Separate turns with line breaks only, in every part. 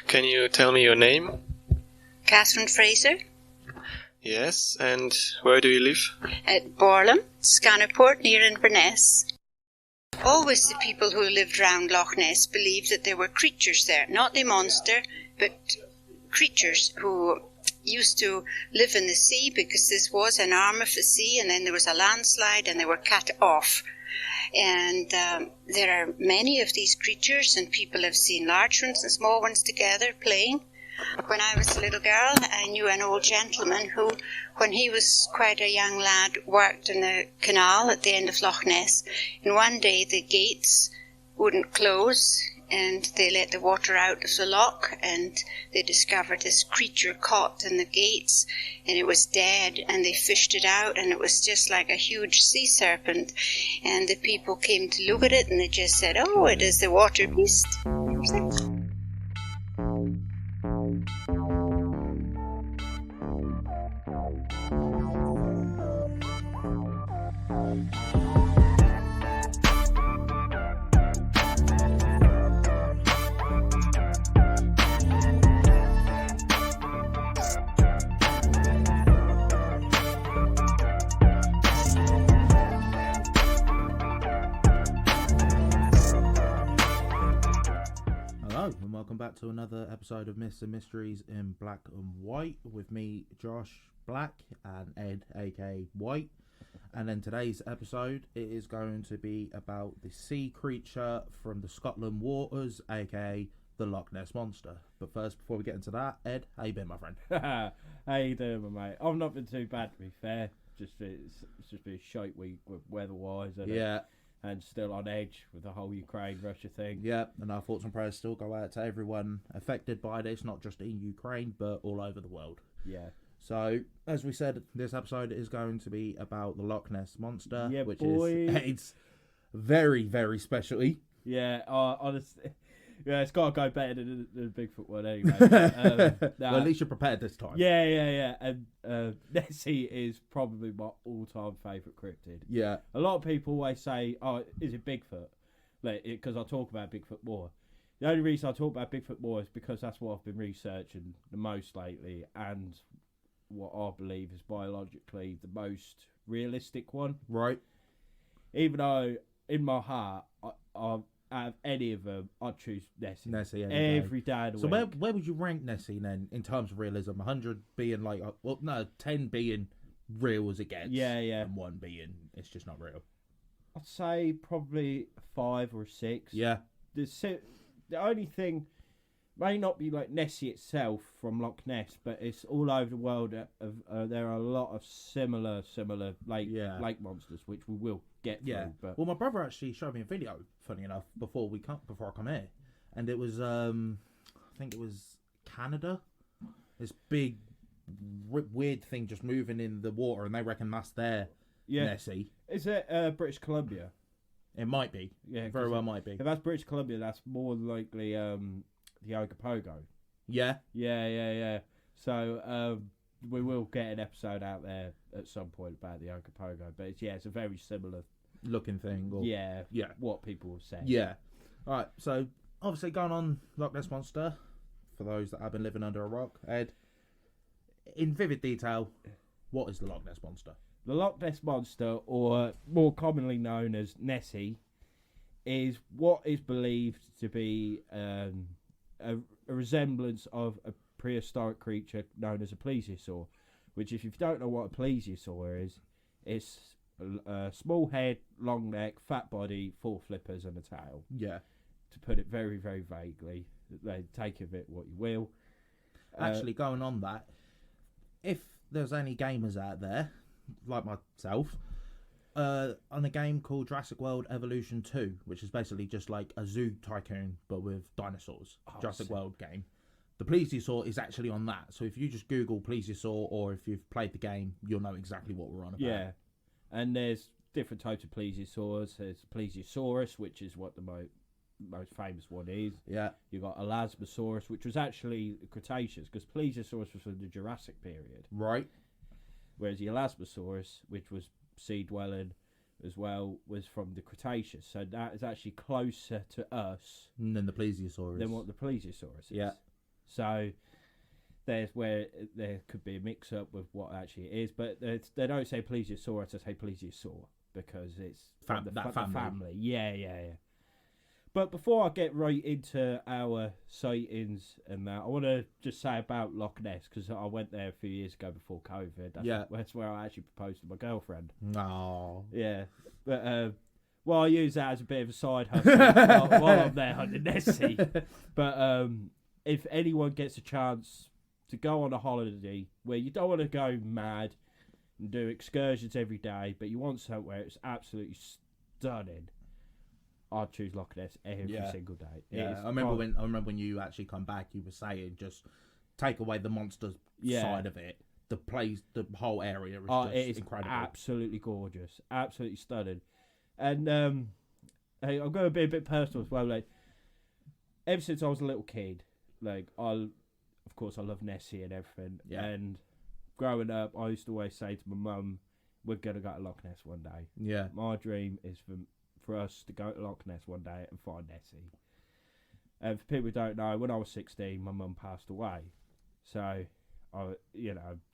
Can you tell me your name?
Catherine Fraser.
Yes, and where do you live?
At Borlam, Scannerport, near Inverness. Always the people who lived round Loch Ness believed that there were creatures there, not the monster, but creatures who used to live in the sea, because this was an arm of the sea, and then there was a landslide and they were cut off. And there are many of these creatures, and people have seen large ones and small ones together playing. When I was a little girl, I knew an old gentleman who, when he was quite a young lad, worked in the canal at the end of Loch Ness. And one day the gates wouldn't close, and they let the water out of the loch, and they discovered this creature caught in the gates, and it was dead, and they fished it out, and it was just like a huge sea serpent. And the people came to look at it, and they just said, "Oh, it is the water beast."
And welcome back to another episode of Myths and Mysteries in Black and White with me, Josh Black, and Ed, aka White. And then today's episode, it is going to be about the sea creature from the Scotland waters, aka the Loch Ness Monster. But first, before we get into that, Ed, how you been, my friend?
How you doing, my mate? I've not been too bad, to be fair. It's just been a shite week with weather-wise,
Yeah.
And still on edge with the whole Ukraine-Russia thing.
Yeah, and our thoughts and prayers still go out to everyone affected by this, not just in Ukraine, but all over the world.
Yeah.
So, as we said, this episode is going to be about the Loch Ness Monster,
Yeah,
which
boy.
is it's very, very specially.
Yeah, honestly, yeah, it's got to go better than the Bigfoot one anyway.
Well, at least you're prepared this time.
Yeah. And Nessie is probably my all-time favourite cryptid.
Yeah.
A lot of people always say, "Oh, is it Bigfoot?" Like, because I talk about Bigfoot more. The only reason I talk about Bigfoot more is because that's what I've been researching the most lately, and what I believe is biologically the most realistic one.
Right.
Even though, in my heart, I out of any of them, I'd choose Nessie.
Nessie
every day of the
So
week.
where would you rank Nessie then in terms of realism? 100 being like, 10 being real as it gets.
Yeah.
And 1 being it's just not real.
I'd say probably 5 or 6.
Yeah.
The only thing may not be like Nessie itself from Loch Ness, but it's all over the world. There are a lot of similar lake monsters, which we will get through.
Yeah.
But
Well, my brother actually showed me a video, funny enough, before I come here, and it was I think it was Canada. This big weird thing just moving in the water, and they reckon that's their Nessie.
Is it British Columbia?
It might be.
Yeah,
very well might be.
If that's British Columbia, that's more than likely the Ogopogo.
Yeah.
Yeah. So we will get an episode out there at some point about the Ogopogo, but it's a very similar
looking thing. Or,
yeah. What people have said.
Yeah. All right. So obviously going on Loch Ness Monster, for those that have been living under a rock, Ed, in vivid detail, what is the Loch Ness Monster?
The Loch Ness Monster, or more commonly known as Nessie, is what is believed to be a resemblance of a prehistoric creature known as a plesiosaur, which, if you don't know what a plesiosaur is, it's a small head, long neck, fat body, 4 flippers and a tail.
Yeah.
To put it very, very vaguely. Take of it what you will.
Actually, going on that, if there's any gamers out there, like myself, on a game called Jurassic World Evolution 2, which is basically just like a zoo tycoon, but with dinosaurs. Jurassic World game. The plesiosaur is actually on that. So if you just Google plesiosaur, or if you've played the game, you'll know exactly what we're on about.
Yeah. And there's different types of plesiosaurs. There's Plesiosaurus, which is what the most famous one is.
Yeah.
You got Elasmosaurus, which was actually Cretaceous, because Plesiosaurus was from the Jurassic period.
Right.
Whereas the Elasmosaurus, which was sea dwelling as well, was from the Cretaceous. So that is actually closer to us
than the plesiosaurus.
than what the Plesiosaurus is.
Yeah.
So there's where there could be a mix-up with what actually it is. But they don't say plesiosaurus, they say plesiosaur, because it's the family. Yeah. But before I get right into our sightings and that, I want to just say about Loch Ness, because I went there a few years ago before COVID. That's where I actually proposed to my girlfriend.
No.
Yeah. But, I use that as a bit of a side hustle while I'm there hunting Nessie. But if anyone gets a chance to go on a holiday where you don't want to go mad and do excursions every day, but you want somewhere it's absolutely stunning, I'd choose Loch Ness every single day.
Yeah, I remember when you actually come back, you were saying just take away the monster side of it. The whole area is just incredible.
Absolutely gorgeous, absolutely stunning. And hey, I'm going to be a bit personal as well. Like, ever since I was a little kid, like of course I love Nessie and everything. Yeah. And growing up, I used to always say to my mum, "We're gonna go to Loch Ness one day."
Yeah.
My dream is for us to go to Loch Ness one day and find Nessie. And for people who don't know, when I was 16, my mum passed away. So,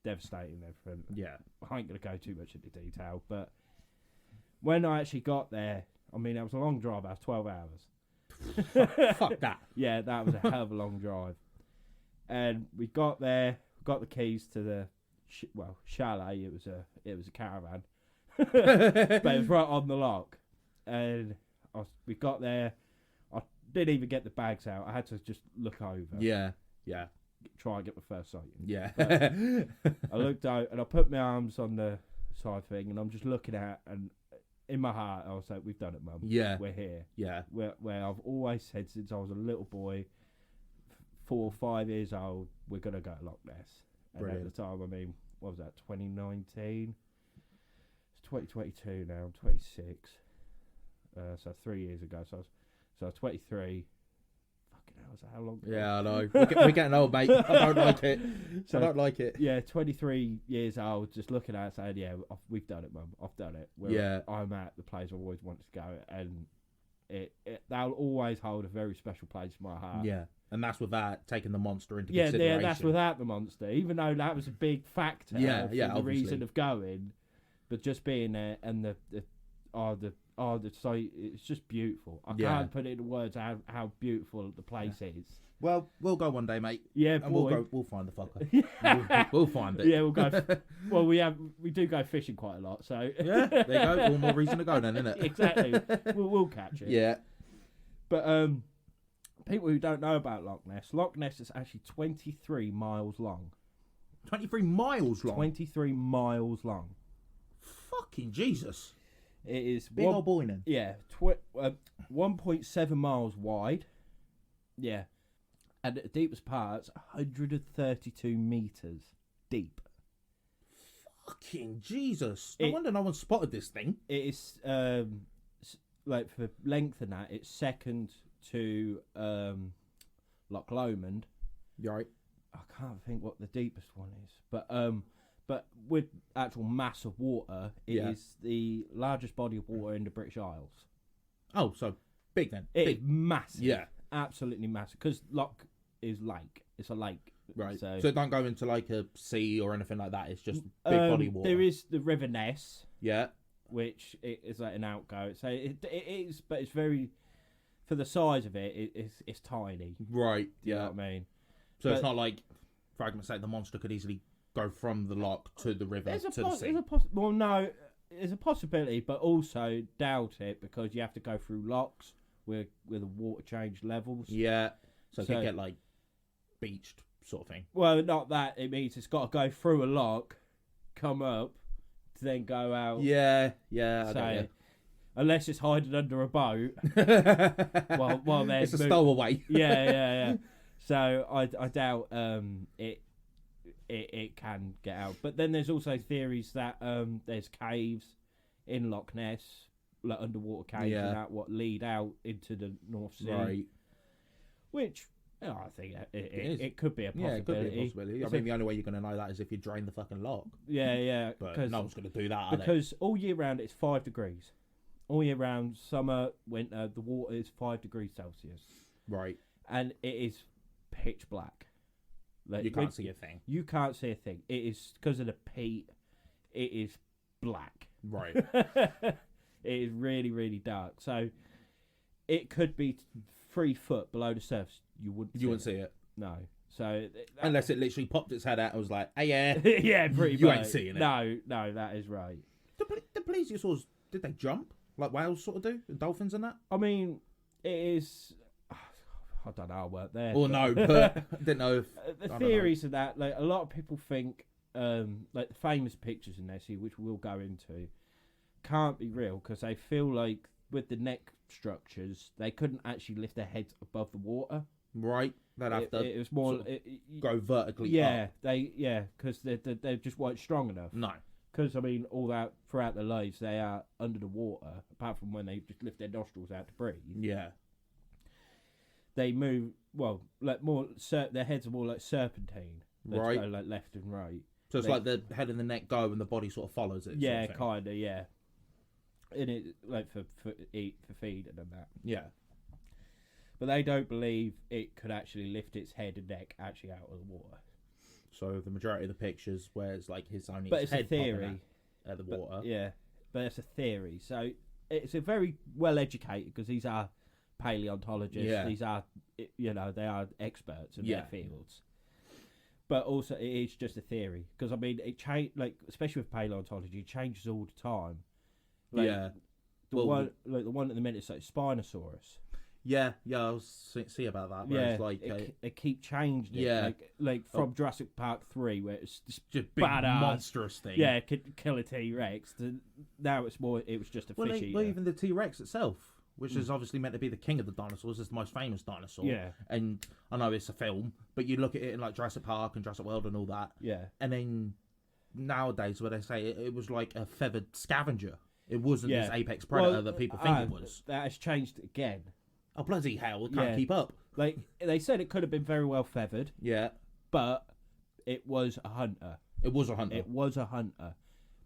devastating and everything.
Yeah.
I ain't going to go too much into detail, but when I actually got there, I mean, it was a long drive. That was 12 hours.
Fuck that.
Yeah, that was a hell of a long drive. And we got there, got the keys to the chalet. It was a caravan, but it was right on the loch. And we got there. I didn't even get the bags out. I had to just look over.
Yeah.
Try and get my first sighting.
Yeah.
I looked out and I put my arms on the side thing, and I'm just looking at, and in my heart I was like, "We've done it, Mum.
Yeah,
we're here."
Yeah.
Where I've always said since I was a little boy, 4 or 5 years old, we're gonna go to Loch Ness. And
Brilliant.
at the time, I mean, what was that? 2019. It's 2022 now. I'm 26. So 3 years ago. So I was 23. Fucking hell, is that how long ago?
Yeah, I know. We're getting old, mate. I don't like it. I don't like it.
Yeah, 23 years old, just looking at it saying, "Yeah, we've done it, Mum. I've done it." I'm at the place I've always wanted to go, and that'll always hold a very special place in my heart.
Yeah, and that's without taking the monster into consideration.
Yeah, that's without the monster, even though that was a big factor.
The
the reason of going, but just being there and the site, it's just beautiful. I can't put it into words how beautiful the place is.
Well, we'll go one day, mate.
Yeah,
and
boy.
we'll find the fucker. we'll find it.
Yeah, we'll go. Well, we do go fishing quite a lot, so
yeah, there you go. All more reason to go then, isn't it?
Exactly. We'll catch it.
Yeah.
But people who don't know about Loch Ness is actually 23 miles long.
23 miles long.
23 miles long.
Fucking Jesus.
It is
big old boy then.
Yeah, 1.7 miles wide. Yeah, and the deepest part's 132 meters deep.
Fucking Jesus! No wonder no one spotted this thing.
It is like for length and that, it's second to Loch Lomond.
You're right.
I can't think what the deepest one is, but with actual mass of water, it is the largest body of water in the British Isles.
Oh, so big then.
It's massive.
Yeah.
Absolutely massive. Because Loch is lake. It's a lake.
Right. So it don't go into like a sea or anything like that. It's just big body of water.
There is the River Ness.
Yeah.
Which is like an outgo. So it is, but it's very, for the size of it, it's tiny.
Right.
You know what I mean?
So it's not like, for argument's sake, the monster could easily go from the loch to the river to the sea.
Well, no, there's a possibility, but also doubt it because you have to go through lochs with the water change levels.
Yeah, so it could get like beached sort of thing.
Well, not that. It means it's got to go through a loch, come up, to then go out.
Yeah, I get you.
Unless it's hiding under a boat. while there's
it's a stowaway.
Yeah. So I doubt it can get out. But then there's also theories that there's caves in Loch Ness, like underwater caves and that what lead out into the North Sea.
Right.
Which I think it could be a possibility.
Yeah, it could be a possibility. I mean, the only way you're going to know that is if you drain the fucking loch.
Yeah.
But no one's going to do that,
because all year round it's 5 degrees. All year round, summer, winter, the water is 5 degrees Celsius.
Right.
And it is pitch black. Like,
You can't see a thing.
You can't see a thing. It is because of the peat. It is black.
Right.
It is really, really dark. So it could be 3 foot below the surface. You wouldn't see it. No. So
unless it literally popped its head out and was like, "Hey, yeah,
yeah, pretty
you
much.
ain't seeing it."
No, that is right.
The plesiosaurs, did they jump like whales sort of do, and dolphins and that?
I mean, it is. I don't know. I weren't there.
Or no, but I didn't know if
the theories of that. Like a lot of people think, like the famous pictures in Nessie, which we'll go into, can't be real because they feel like with the neck structures, they couldn't actually lift their heads above the water.
Right, they'd have to.
It was more
go vertically.
Yeah,
up.
because they just weren't strong enough.
No,
because I mean, all that throughout their lives, they are under the water. Apart from when they just lift their nostrils out to breathe.
Yeah,
they move like more. Their heads are more like serpentine. They
right,
go like left and right.
So it's like the head and the neck go, and the body sort of follows it.
Yeah,
sort of
kind of. Yeah, and it like for feeding and that.
Yeah.
But they don't believe it could actually lift its head and neck actually out of the water.
So the majority of the pictures where it's like his only
but it's
head
a theory
at the water.
Yeah, but it's a theory. So it's a very well educated because these are paleontologists.
Yeah.
These are they are experts in their fields. But also it is just a theory because I mean it especially with paleontology, it changes all the time. Like,
yeah.
The one at the minute is like Spinosaurus.
Yeah, I'll see about that. Where it's like
they keep changing it.
Yeah,
like from Jurassic Park 3, where it's this
just big
badass,
monstrous thing.
Yeah, could kill a T-Rex. Now it's more. It was just a fish eater.
Well, even the T-Rex itself, which is obviously meant to be the king of the dinosaurs, is the most famous dinosaur.
Yeah,
and I know it's a film, but you look at it in like Jurassic Park and Jurassic World and all that.
Yeah,
and then nowadays, where they say it was like a feathered scavenger, it wasn't this apex predator that people think it was.
That has changed again.
Oh, bloody hell, it can't keep up.
Like, they said it could have been very well feathered.
Yeah.
But it was a hunter.
It was a hunter.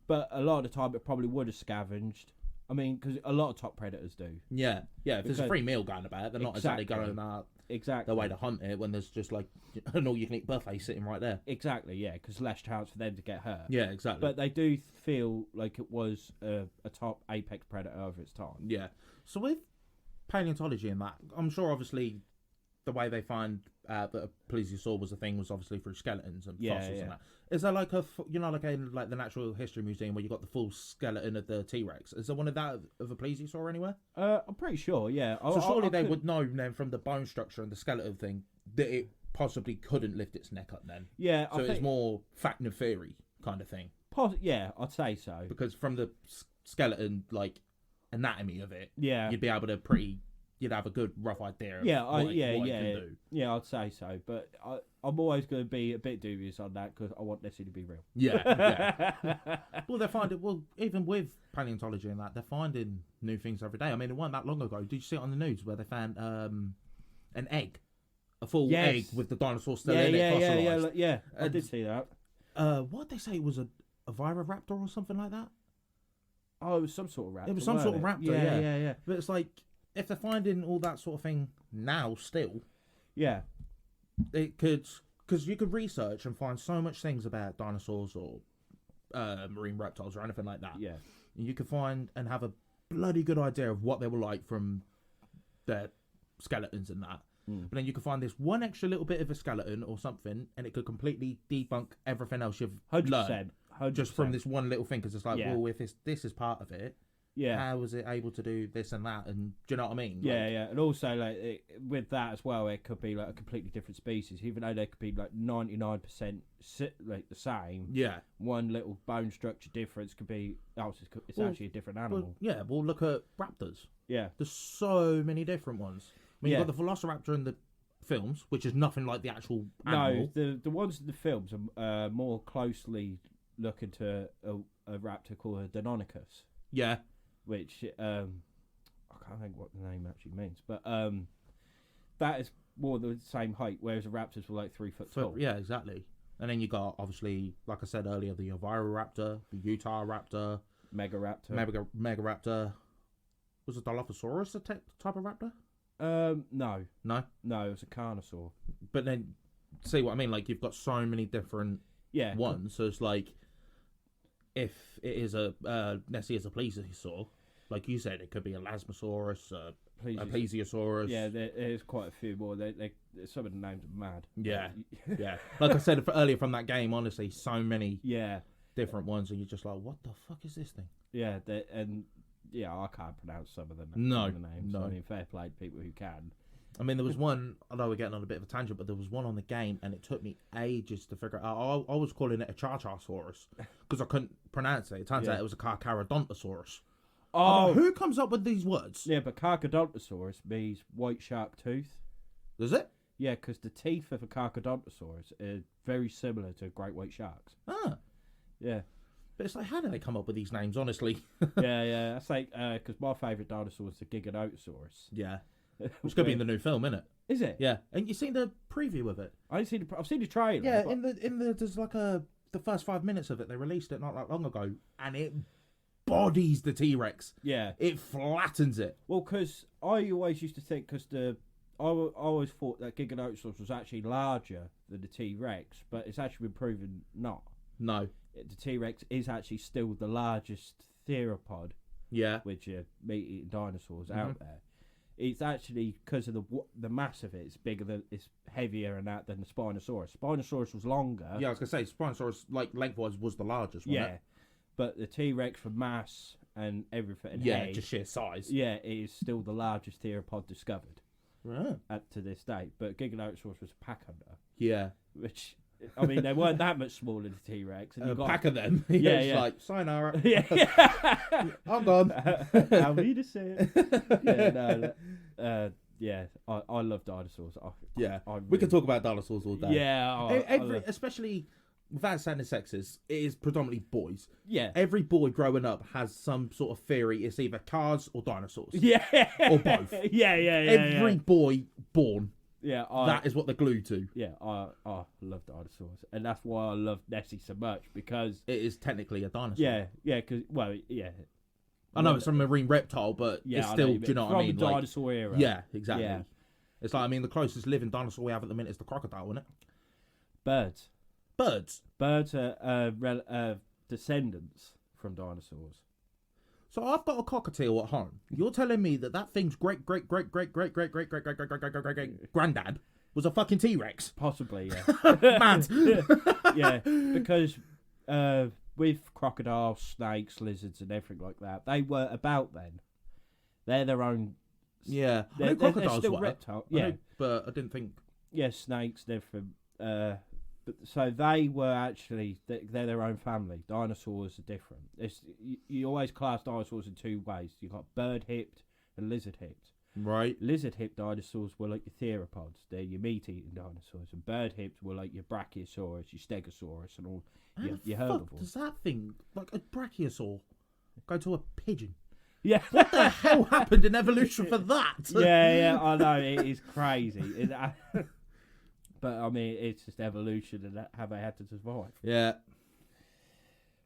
But a lot of the time, it probably would have scavenged. I mean, because a lot of top predators do.
Yeah. If there's a free meal going about, they're not exactly going the way to hunt it when there's just like an all-you-can-eat buffet sitting right there.
Exactly, yeah, because less chance for them to get hurt.
Yeah, exactly.
But they do feel like it was a top apex predator over its time.
Yeah. So with paleontology and that, I'm sure obviously the way they find that a plesiosaur was a thing was obviously through skeletons and fossils and that. Is there like like the Natural History Museum where you got the full skeleton of the T-Rex? Is there one of that of a plesiosaur anywhere?
I'm pretty sure, yeah.
So surely they would know then from the bone structure and the skeleton thing that it possibly couldn't lift its neck up then.
Yeah,
so it's more fact and theory kind of thing.
Yeah, I'd say so.
Because from the skeleton like anatomy of it, you'd be able to you'd have a good rough idea of what it can do.
Yeah, I'd say so. But I'm always going to be a bit dubious on that because I want Nessie to be real.
Yeah. Well, they're finding, even with paleontology and that, they're finding new things every day. I mean, it wasn't that long ago. Did you see it on the news where they found an egg? A full egg with the dinosaur still in it, fossilised.
Yeah. I did see that.
What did they say? It was a Viraptor or something like that?
Oh, it was some sort of raptor.
It was some sort of raptor,
yeah.
But it's like, if they're finding all that sort of thing now still, it could, because you could research and find so much things about dinosaurs or marine reptiles or anything like that.
Yeah,
and you could find and have a bloody good idea of what they were like from their skeletons and that. But then you could find this one extra little bit of a skeleton or something, and it could completely debunk everything else you've
100%,
learned just from this one little thing. Because it's like, well, if this is part of it.
Yeah,
how was it able to do this and that? And do you know what I mean?
Yeah, and also with that as well, it could be like a completely different species, even though they could be like 99% like the same.
Yeah,
one little bone structure difference could be it's actually a different animal.
Well, look at raptors.
Yeah,
there's so many different ones. I mean, you've got the Velociraptor in the films, which is nothing like the actual animal.
No, the ones in the films are more closely looking to a raptor called a Deinonychus.
Yeah.
Which I can't think what the name actually means, but that is more the same height, whereas the raptors were like 3 foot tall.
Yeah, exactly. And then you got, obviously, like I said earlier, the Oviraptor, the Utah Raptor, Megaraptor. Was a Dilophosaurus a type of raptor?
No,
it was
a Carnosaur.
But then see what I mean? Like, you've got so many different ones. So it's like, if it is Nessie is a plesiosaur, like you said, it could be a Lasmosaurus, a plesiosaurus.
Yeah, there's quite a few more. Some of the names are mad.
Yeah, yeah. Like I said earlier from that game, honestly, so many
yeah
different ones, and you're just like, what the fuck is this thing?
Yeah, I can't pronounce some of them.
No,
some of the names.
no.
I mean, fair play to people who can.
I mean, there was one, although we're getting on a bit of a tangent, but there was one on the game, and it took me ages to figure it out. I was calling it a Charchasaurus, because I couldn't pronounce it. It turns out it was a Carcharodontosaurus.
Oh,
who comes up with these words?
Yeah, but Carcharodontosaurus means white shark tooth.
Does it?
Yeah, because the teeth of a Carcharodontosaurus are very similar to great white sharks.
Ah.
Yeah.
But it's like, how do they come up with these names, honestly?
yeah. That's like, because my favourite dinosaur is the Giganotosaurus.
Yeah. Which could be in the new film, isn't it?
Is it?
Yeah. And you seen the preview of it?
I've seen the trailer.
Yeah, but... in the there's like the first 5 minutes of it. They released it not that long ago, and it bodies the T-Rex.
Yeah.
It flattens it.
Well, because I always used to think, I always thought that Giganotosaurus was actually larger than the T-Rex, but it's actually been proven not.
No.
The T-Rex is actually still the largest theropod.
Yeah.
Which are meat-eating dinosaurs out there. It's actually because of the mass of it. It's heavier and that than the Spinosaurus. Spinosaurus was longer.
Yeah, I was gonna say Spinosaurus, like lengthwise, was the largest. Wasn't it?
But the T-Rex for mass and everything. And
yeah,
head,
just sheer size.
Yeah, it is still the largest theropod discovered.
Right.
Up to this date. But Giganotosaurus was a pack hunter.
Yeah.
Which, I mean, they weren't that much smaller than the T-Rex. And
a pack of them.
Yeah.
Like, sayonara.
Yeah.
I'm gone.
I'll read it. Yeah, I love dinosaurs.
We can talk about dinosaurs all day.
Yeah.
Especially without sounding sexist, it is predominantly boys.
Yeah.
Every boy growing up has some sort of theory. It's either cars or dinosaurs.
Yeah.
Or both.
Yeah.
Every boy born.
Yeah.
That is what they're glued to.
Yeah, I love dinosaurs. And that's why I love Nessie so much, because
it is technically a dinosaur.
Yeah, because,
I know it's a marine reptile, but it's still, do you know what I mean?
From the dinosaur era.
Yeah, exactly.
Yeah.
It's like, I mean, the closest living dinosaur we have at the minute is the crocodile, isn't it?
Birds.
Birds
are descendants from dinosaurs.
So I've got a cockatiel at home. You're telling me that thing's great granddad was a fucking T-Rex?
Possibly, yeah.
Mad.
Yeah, because with crocodiles, snakes, lizards, and everything like that, they were about then. They're their own.
Yeah,
they're
crocodiles
still
were
reptile. Yeah,
but I didn't think.
Yeah, snakes, different. But so they were actually they're their own family. Dinosaurs are different. You always class dinosaurs in two ways. You got bird-hipped and lizard-hipped.
Right.
Lizard-hipped dinosaurs were like your theropods. They're your meat-eating dinosaurs. And bird-hipped were like your brachiosaurus, your stegosaurus, and all your herbivores.
Fuck does that thing, like a brachiosaur, go to a pigeon?
Yeah.
What the hell happened in evolution for that?
Yeah, I know. It is crazy. But, I mean, it's just evolution and how they had to survive.
Yeah.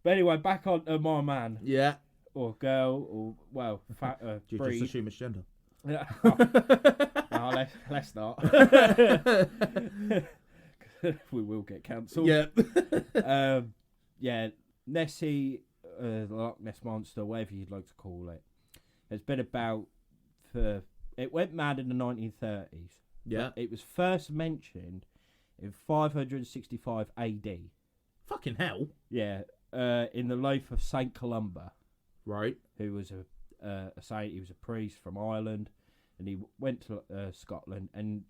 But anyway, back on to my man.
Yeah.
Or girl, or, well,
Do you
breed.
just assume it's gender?
Yeah. No, let's not. We will get cancelled.
Yeah.
Yeah, Nessie, the Loch Ness Monster, whatever you'd like to call it, has been about for... It went mad in the 1930s.
Yeah.
It was first mentioned in 565 AD.
Fucking hell.
Yeah, in the life of Saint Columba.
Right.
Who was a saint. He was a priest from Ireland, and he went to Scotland. And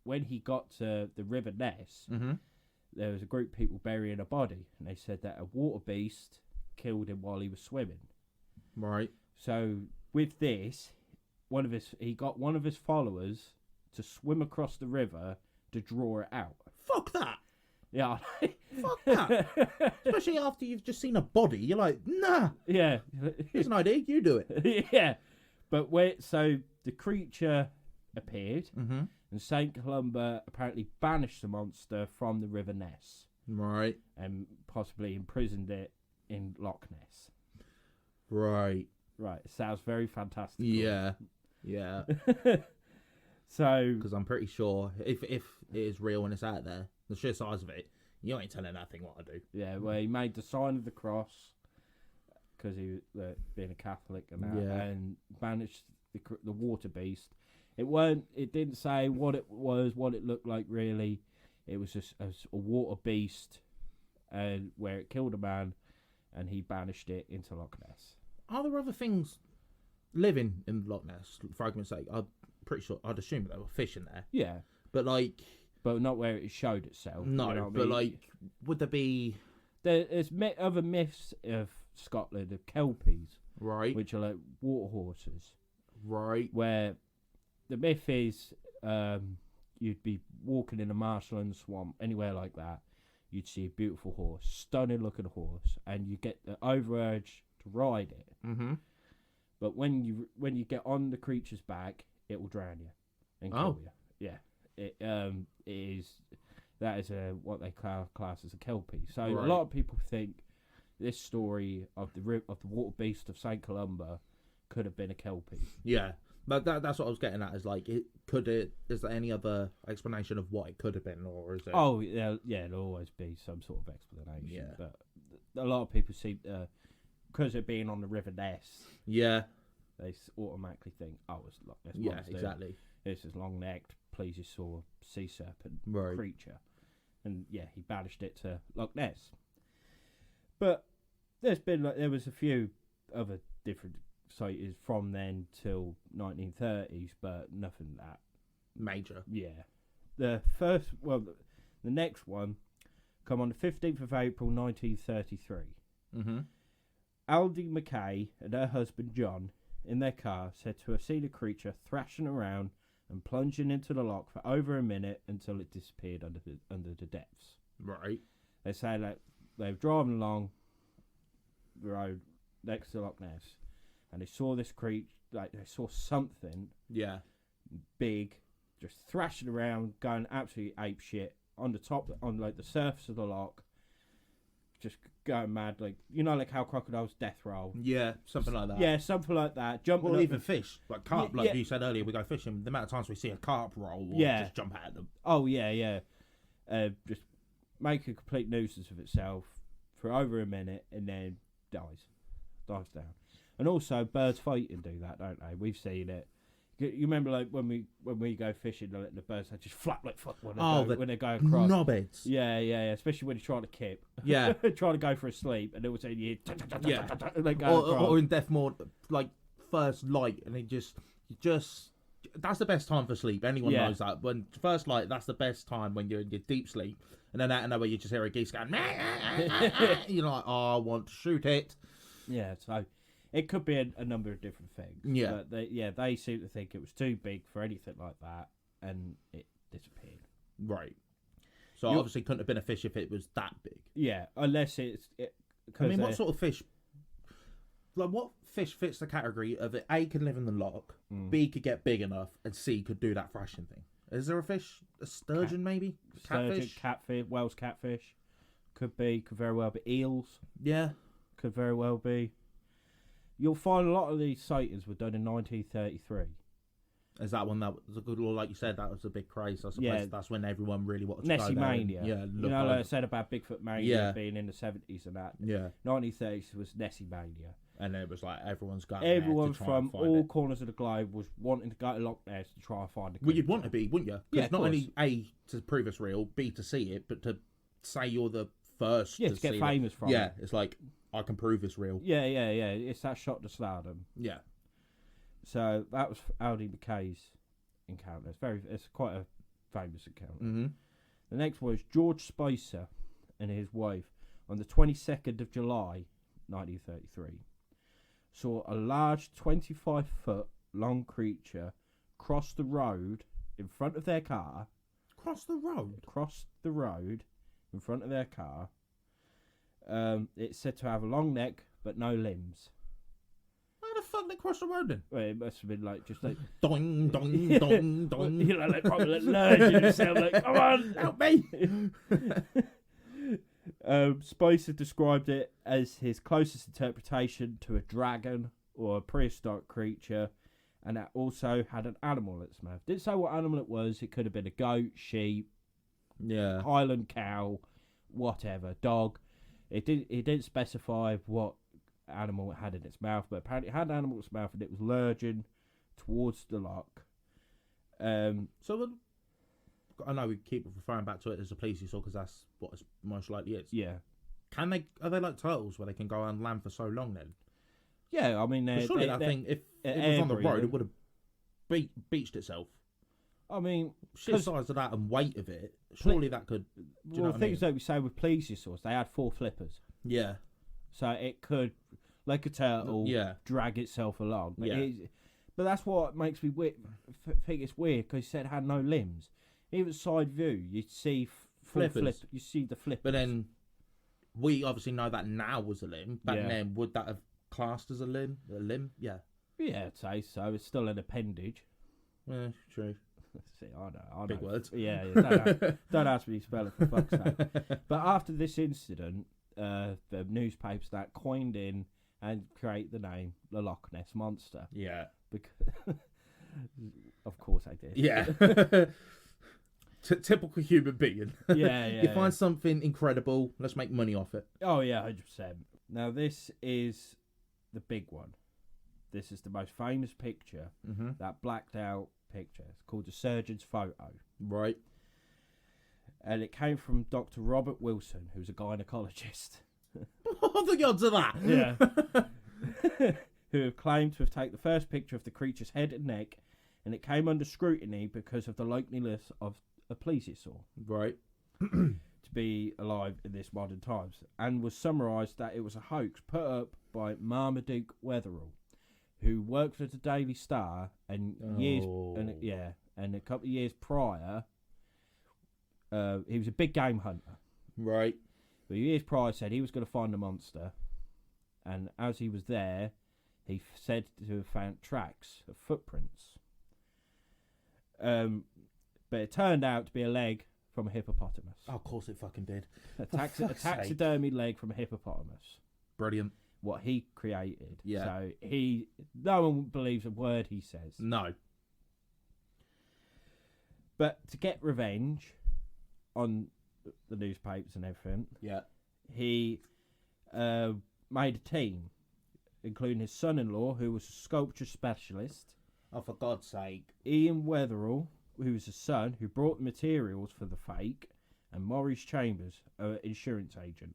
when he got to the River Ness, there was a group of people burying a body, and they said that a water beast killed him while he was swimming.
Right.
So with this, he got one of his followers to swim across the river to draw it out.
Fuck that.
Yeah.
Fuck that. Especially after you've just seen a body. You're like, nah.
Yeah.
Here's an idea. You do it.
Yeah. But so the creature appeared, and St. Columba apparently banished the monster from the River Ness.
Right.
And possibly imprisoned it in Loch Ness.
Right.
Right. It sounds very fantastic.
Yeah. Yeah.
So,
because I'm pretty sure if it is real and it's out there, the sheer size of it, you ain't telling that thing what to do.
Yeah, well, he made the sign of the cross because he was being a Catholic and that, and banished the water beast. It didn't say what it was, what it looked like really. It was just a water beast, and where it killed a man, and he banished it into Loch Ness.
Are there other things living in Loch Ness? For argument's sake, I'm pretty sure. I'd assume there were fish in there.
Yeah,
but
but not where it showed itself.
No,
you know
but
I mean?
would there be?
There's other myths of Scotland of kelpies,
Right,
which are like water horses.
Right,
Where the myth is, you'd be walking in a marshland swamp, anywhere like that. You'd see a beautiful horse, stunning looking horse, and you get the overurge to ride it.
Mm-hmm.
But when you get on the creature's back, it will drown you and kill you. Yeah, that is what they class as a kelpie. So a lot of people think this story of the water beast of St. Columba could have been a kelpie.
Yeah, but that's what I was getting at. Is is there any other explanation of what it could have been, or is it?
Oh yeah, there'll always be some sort of explanation.
Yeah,
but a lot of people seem because it being on the River Ness.
Yeah,
they automatically think, oh, it's Loch Ness
yeah,
monster.
exactly.
This is long-necked, plesiosaur sea serpent creature, and yeah, he banished it to Loch Ness. But there was a few other different sightings from then till 1930s, but nothing that
major.
Yeah, the next one come on the 15th of April 1933.
Mm-hmm.
Aldi McKay and her husband John, in their car, said to have seen a creature thrashing around and plunging into the loch for over a minute until it disappeared under the depths.
Right.
They say that they were driving along the road next to Loch Ness, and they saw this creature, they saw something big, just thrashing around, going absolutely ape shit on the surface of the loch, just going mad, like how crocodiles death roll.
Yeah, something like that.
Yeah, something like that. Jumping
or
up
even fish, like carp. You said earlier, we go fishing. The amount of times we see a carp roll, or just jump at them.
Oh yeah. Just make a complete nuisance of itself for over a minute and then dives down. And also, birds fighting do that, don't they? We've seen it. You remember, like when we go fishing, the birds they just flap like fuck when they go across.
Knobheads.
Yeah. Especially when you're trying to kip.
Yeah.
Trying to go for a sleep, and it will say you.
Yeah.
They go
or in death mode, like first light, and it just that's the best time for sleep. Anyone knows that. When first light, that's the best time when you're in your deep sleep, and then out of nowhere you just hear a geese going. You're like, oh, I want to shoot it.
Yeah. So. It could be a number of different things.
Yeah.
But they seem to think it was too big for anything like that, and it disappeared.
Right. So obviously couldn't have been a fish if it was that big.
Yeah, unless
what sort of fish? Like, what fish fits the category of it? A, can live in the loch, B, could get big enough, and C, could do that thrashing thing. Is there a fish? A sturgeon, maybe?
Sturgeon, catfish, Welsh catfish. Could very well be. Eels.
Yeah.
Could very well be. You'll find a lot of these sightings were done in 1933.
Is that one that was a good, like you said, that was a big craze? I suppose that's when everyone really wanted to go
Nessie
there.
Mania. Like I said about Bigfoot Mania being in the 70s and that.
Yeah.
1930s was Nessie Mania.
And it was like everyone's going
Everyone from all corners of the globe was wanting to go to Loch Ness to try and find it.
Well, you'd want to be, wouldn't you? Because not
course.
only A, to prove it's real, B, to see it, but to say you're the first to
get famous from it.
Yeah, it's like, I can prove it's real.
Yeah. It's that shot to stardom.
Yeah.
So that was Aldi McKay's encounter. It's quite a famous encounter.
Mm-hmm.
The next one is George Spicer and his wife on the 22nd of July, 1933. Saw a large 25-foot long creature cross the road in front of their car.
Cross the road?
Cross the road in front of their car. It's said to have a long neck but no limbs.
How the fuck they cross the road then?
Well, it must have been like just like
doing, doing, doing.
You know, like probably like lurching himself, like come on, help me. Spicer described it as his closest interpretation to a dragon or a prehistoric creature, and it also had an animal at its mouth. Didn't say what animal it was. It could have been a goat, sheep,
Yeah.
Highland cow, whatever, dog. It didn't specify what animal it had in its mouth, but apparently it had an animal in its mouth and it was lurching towards the loch.
So I know we keep referring back to it as a plesiosaur because that's what it most likely is.
Yeah.
Are they like turtles where they can go on land for so long then?
Yeah, I mean,
Surely that thing, if it was on the road, it would have beached itself.
I mean,
sheer size of that and weight of it, surely that could. Do you know what
things
I mean?
that we say with plesiosaurs, they had 4 flippers,
Yeah.
so it could, like a turtle, drag itself along. But, but that's what makes me think it's weird because he said it had no limbs. Even side view, you see
flippers.
You see the flippers.
But then we obviously know that now was a limb. Back then, would that have classed as a limb? A limb? Yeah.
Yeah, I'd say so. It's still an appendage.
Yeah, true.
See, I know.
Big words.
Yeah, don't ask me to spell it for fuck's sake. But after this incident, the newspapers that coined in and create the name the Loch Ness Monster.
Yeah.
Because of course I did.
Yeah. Typical human being.
Yeah.
You find something incredible, let's make money off it.
Oh yeah, 100%. Now this is the big one. This is the most famous picture, that blacked out picture. It's called the surgeon's photo.
Right.
And it came from Dr. Robert Wilson, who's a gynecologist.
What are the odds of that?
Yeah. Who have claimed to have taken the first picture of the creature's head and neck, and it came under scrutiny because of the likeliness of a plesiosaur.
Right.
To be alive in this modern times, and was summarised that it was a hoax put up by Marmaduke Wetherell, who worked for the Daily Star, and and a couple of years prior, he was a big game hunter.
Right.
But years prior, said he was going to find the monster, and as he was there, he said to have found tracks of footprints. But it turned out to be a leg from a hippopotamus.
Oh, of course it fucking did.
A taxidermy leg from a hippopotamus.
Brilliant.
What he created.
Yeah.
So no one believes a word he says.
No.
But to get revenge on the newspapers and everything, he made a team, including his son-in-law, who was a sculpture specialist.
Oh, for God's sake.
Ian Wetherell, who was his son, who brought the materials for the fake, and Maurice Chambers, an insurance agent.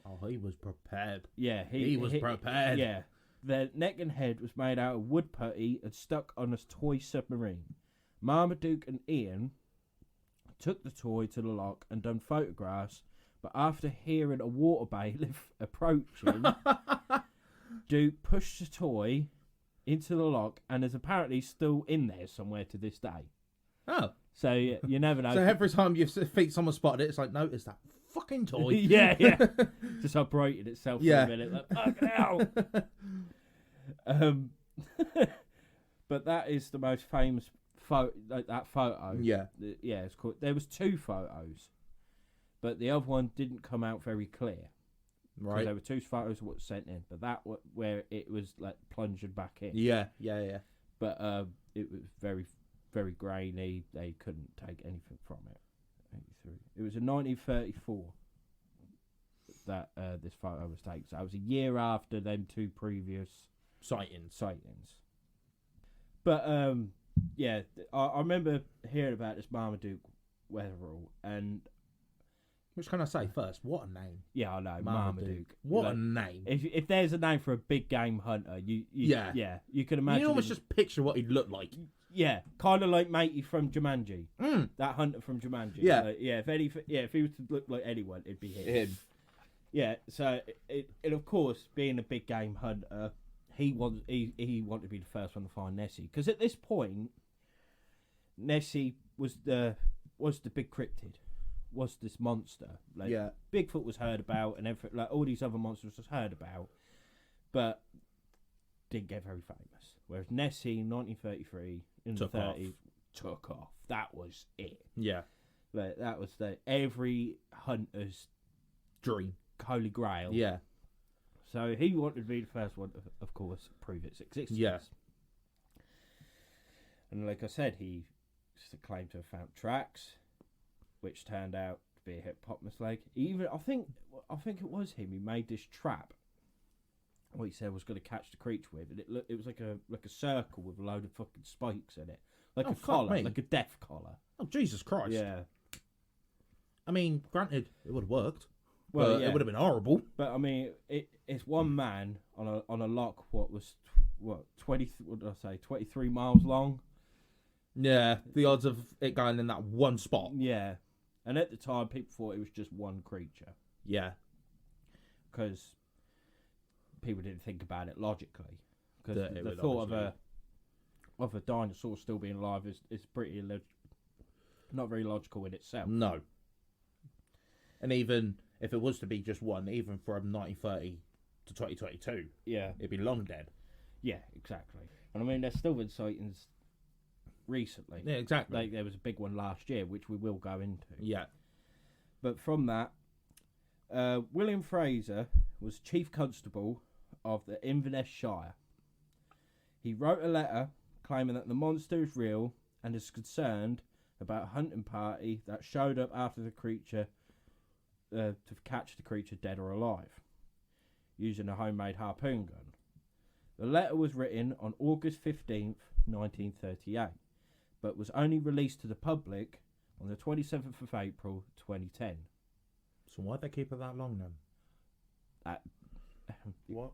Oh, he was prepared.
Yeah,
he was prepared.
Yeah. Their neck and head was made out of wood putty and stuck on a toy submarine. Marmaduke and Ian took the toy to the loch and done photographs, but after hearing a water bailiff approaching, Duke pushed the toy into the loch and is apparently still in there somewhere to this day.
Oh.
So you never know.
So every time you think someone spotted it, it's like, notice that fucking toy.
yeah. Just operated itself for a minute. Like, fucking hell. But that is the most famous photo, that photo.
Yeah.
Yeah, it's called. There was 2 photos, but the other one didn't come out very clear.
Right.
There were 2 photos that were sent in, but that where it was like plunging back in.
Yeah.
But it was very, very grainy. They couldn't take anything from it. 83. It was in 1934 that this photo was taken. So it was a year after them 2 previous sightings. But I remember hearing about this Marmaduke Wetherell, and
which can I say first? What a name!
Yeah, I know, Marmaduke.
What a name!
If there's a name for a big game hunter, you can imagine.
You can almost just picture what he'd look like.
Yeah, kind of like Matey from Jumanji. That hunter from Jumanji.
Yeah,
if he was to look like anyone, it'd be him. Yeah, so it of course, being a big game hunter, he wanted to be the first one to find Nessie, because at this point, Nessie was the big cryptid, was this monster. Like, Bigfoot was heard about, and everything, like all these other monsters was heard about, but didn't get very famous. Whereas Nessie in 1933 in the 30s took off. That was it.
Yeah,
like, that was every hunter's
dream,
holy grail.
Yeah.
So he wanted to be the first one, of course, to prove its existence.
Yeah.
And like I said, he claimed to have found tracks. which turned out to be a hippopotamus leg. Even I think it was him who made this trap. What he said was going to catch the creature with, and it was like a circle with a load of fucking spikes in it, like a collar, like a death collar.
Oh, Jesus Christ!
Yeah.
I mean, granted, it would have worked.
Well,
it would have been horrible.
But I mean, it's one man on a lock. What 23 miles long.
Yeah, the odds of it going in that one spot.
Yeah, and at the time, people thought it was just one creature.
Yeah,
because people didn't think about it logically. Because
That
the
it would
thought
obviously-
of a dinosaur still being alive is pretty not very logical in itself.
no. And even if it was to be just one, even from 1930 to 2022,
Yeah,
it'd be long dead.
yeah, exactly. And I mean, there's still been sightings recently.
Yeah, exactly.
Like there was a big one last year, which we will go into.
Yeah.
But from that, William Fraser was chief constable of the Inverness Shire. He wrote a letter claiming that the monster is real and is concerned about a hunting party that showed up after the creature to catch the creature dead or alive, using a homemade harpoon gun. The letter was written on August 15th, 1938, but was only released to the public on the 27th of April, 2010.
So why'd they keep it that long then?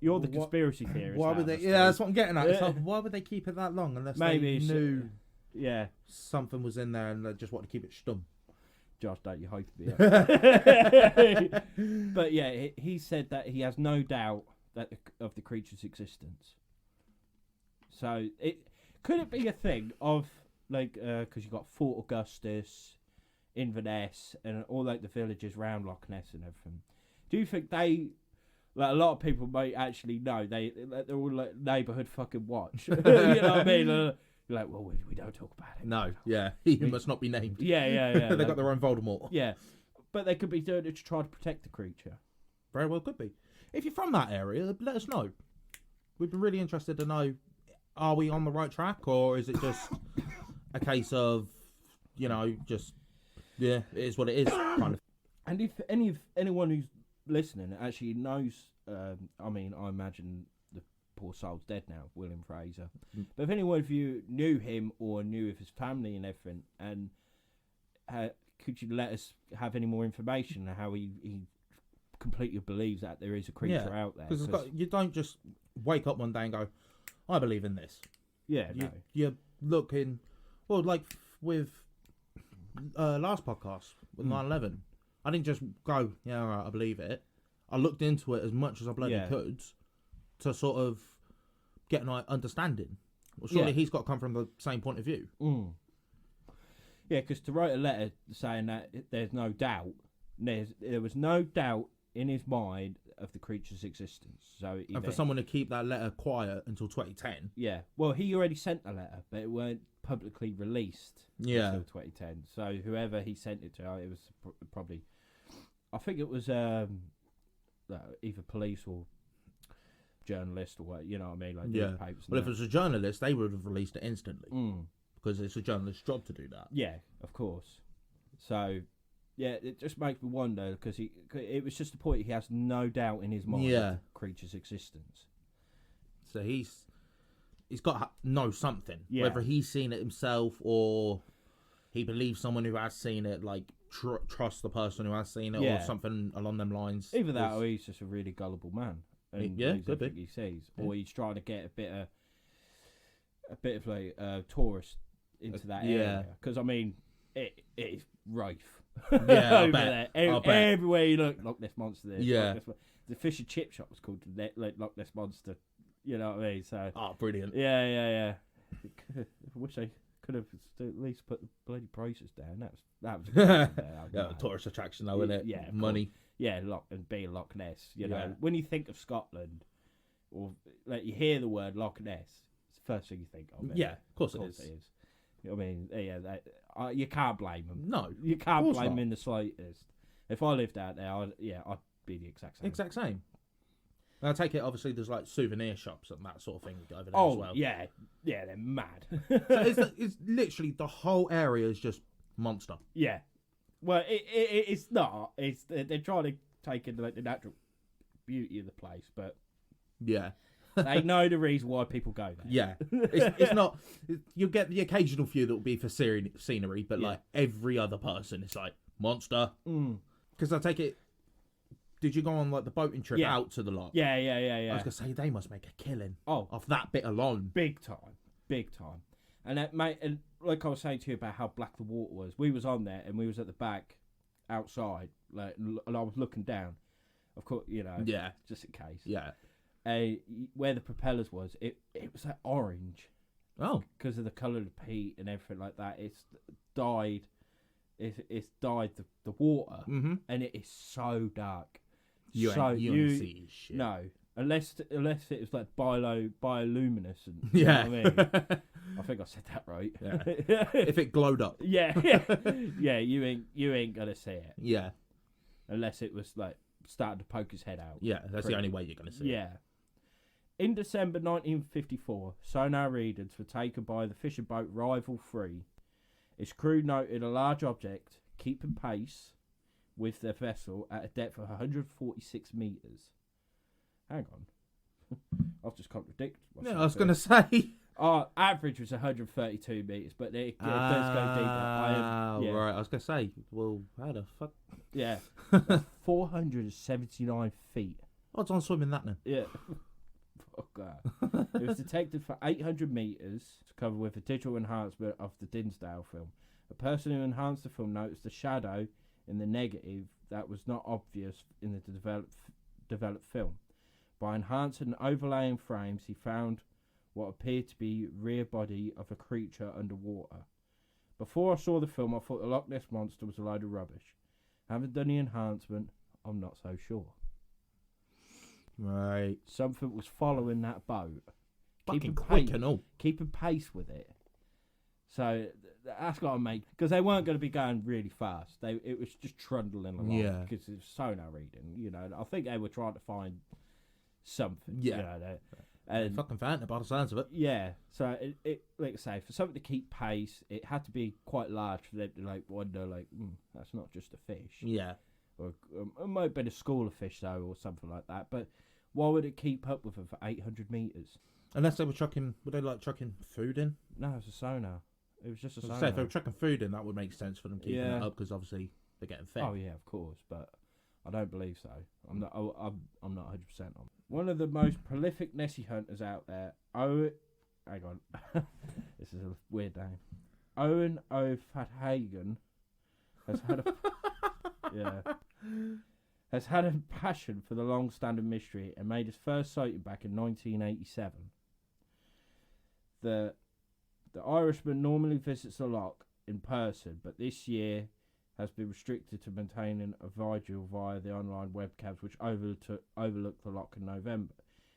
You're the conspiracy theorist.
Why
now,
would they?
Mr.
Yeah, that's what I'm getting at. It's like, why would they keep it that long unless
Maybe
they
it's,
knew
Yeah,
something was in there and they just wanted to keep it stum?
Josh, don't you hype me up. But yeah, he said that he has no doubt of the creature's existence. So could it be a thing of like because you got Fort Augustus, Inverness, and all like the villages around Loch Ness and everything. Do you think they? Like, a lot of people might actually know they're all like neighbourhood fucking watch. You know what I mean? You're like, well, we don't talk about it.
No, yeah, he must not be named.
Yeah.
They got their own Voldemort.
Yeah, but they could be doing it to try to protect the creature.
Very well could be. If you're from that area, let us know. We'd be really interested to know, are we on the right track, or is it just a case of, just, yeah, it is what it is, kind of.
And if anyone who's listening actually knows, I mean, I imagine the poor soul's dead now, William Fraser. But if anyone of you knew him or knew of his family and everything, and could you let us have any more information on how he completely believes that there is a creature out there?
Because you don't just wake up one day and go, I believe in this.
Yeah, no.
You're looking, well, like with last podcast with 9/11. I didn't just go, yeah, all right, I believe it. I looked into it as much as I bloody could to sort of get an understanding. Well, surely he's got to come from the same point of view.
Mm. Yeah, because to write a letter saying that there's no doubt, there was no doubt in his mind of the creature's existence. So
And for someone to keep that letter quiet until 2010.
Yeah, well, he already sent a letter, but it weren't publicly released until 2010. So whoever he sent it to, it was probably, I think it was either police or journalist or what, you know what I mean, like newspapers.
Well, if it was a journalist, they would have released it instantly
Mm.
because it's a journalist's job to do that.
Yeah, of course. So, yeah, it just makes me wonder because it was just the point he has no doubt in his mind of the creature's existence.
So he's got to know something,
Yeah.
whether he's seen it himself or he believes someone who has seen it, like trust the person who has seen it or something along them lines.
Either that or he's just a really gullible man. And
could be.
He sees, or he's trying to get a bit of like tourist into that area. Because I mean, it is rife.
Yeah,
over there. Everywhere you look, Loch Ness Monster. The fish and chip shop was called Loch Ness Monster. You know what I mean? So
brilliant.
Yeah. I wish I could have at least put the bloody prices down. That was a
tourist attraction though, isn't it?
Yeah,
money.
Yeah, and being Loch Ness, you know, when you think of Scotland, or like you hear the word Loch Ness, it's the first thing you think of.
Yeah, of course it is.
I mean, you can't blame them.
No,
you can't blame them in the slightest. If I lived out there, I'd be the exact same.
And I take it, obviously, there's like souvenir shops and that sort of thing over there as well.
Yeah, they're mad.
So it's literally the whole area is just monster.
Yeah. Well, it's not. They're trying to take in like the natural beauty of the place, but
Yeah.
they know the reason why people go there.
Yeah. It's not... You'll get the occasional few that will be for scenery, but like every other person, it's like, monster. Because I take it... Did you go on like the boating trip out to the lot?
Yeah.
I was going to say, they must make a killing.
Oh.
Off that bit alone.
Big time. And that, mate, and like I was saying to you about how black the water was, we was on there and we was at the back outside, like, and I was looking down. Of course, you know, just in case.
Yeah.
Where the propellers was, it was like orange.
Oh.
Because of the colour of the peat and everything like that. It's dyed the water, and it is so dark.
You ain't see shit.
No, unless it was like bioluminescent.
Yeah.
You know what I mean? I think I said that right.
Yeah. If it glowed up.
Yeah. You ain't gonna see it.
Yeah.
Unless it was like starting to poke his head out.
Yeah, that's the only way you're gonna see it.
Yeah. In December 1954, sonar readings were taken by the fishing boat Rival 3. Its crew noted a large object keeping pace with their vessel at a depth of 146 metres. Hang on. I've just contradicted myself.
Yeah, I was going to say.
Our average was 132 metres, but it does go deeper.
Right. I was going to say, well, how the fuck?
Yeah. 479 feet.
Odds on swimming that then.
Yeah. Oh, God. It was detected for 800 metres, covered with a digital enhancement of the Dinsdale film. A person who enhanced the film noticed a shadow in the negative that was not obvious in the developed film. By enhancing and overlaying frames, he found what appeared to be rear body of a creature underwater. Before I saw the film, I thought the Loch Ness Monster was a load of rubbish. Having done the enhancement, I'm not so sure.
Right.
Something was following that boat.
Fucking quick and all.
Keeping pace with it. So that's got to make... Because they weren't going to be going really fast. It was just trundling along.
Yeah.
Because it was sonar reading. You know, I think they were trying to find something.
Yeah.
You know, and
fucking found it by the sounds of it.
Yeah. So it like I say, for something to keep pace, it had to be quite large for them to like wonder, like, that's not just a fish.
Yeah.
Or it might have been a school of fish though, or something like that. But why would it keep up with them for 800 metres?
Unless they were chucking food in?
No, it was a sonar. It was just a sonar.
Say if they were chucking food in, that would make sense for them keeping it up because obviously they're getting fed.
Oh yeah, of course, but I don't believe so. I'm not 100% on. One of the most prolific Nessie hunters out there, hang on, this is a weird name. Owen O'Fathagan has had a passion for the long-standing mystery and made his first sighting back in 1987. The Irishman normally visits the loch in person, but this year has been restricted to maintaining a vigil via the online webcams which overlook the loch in November.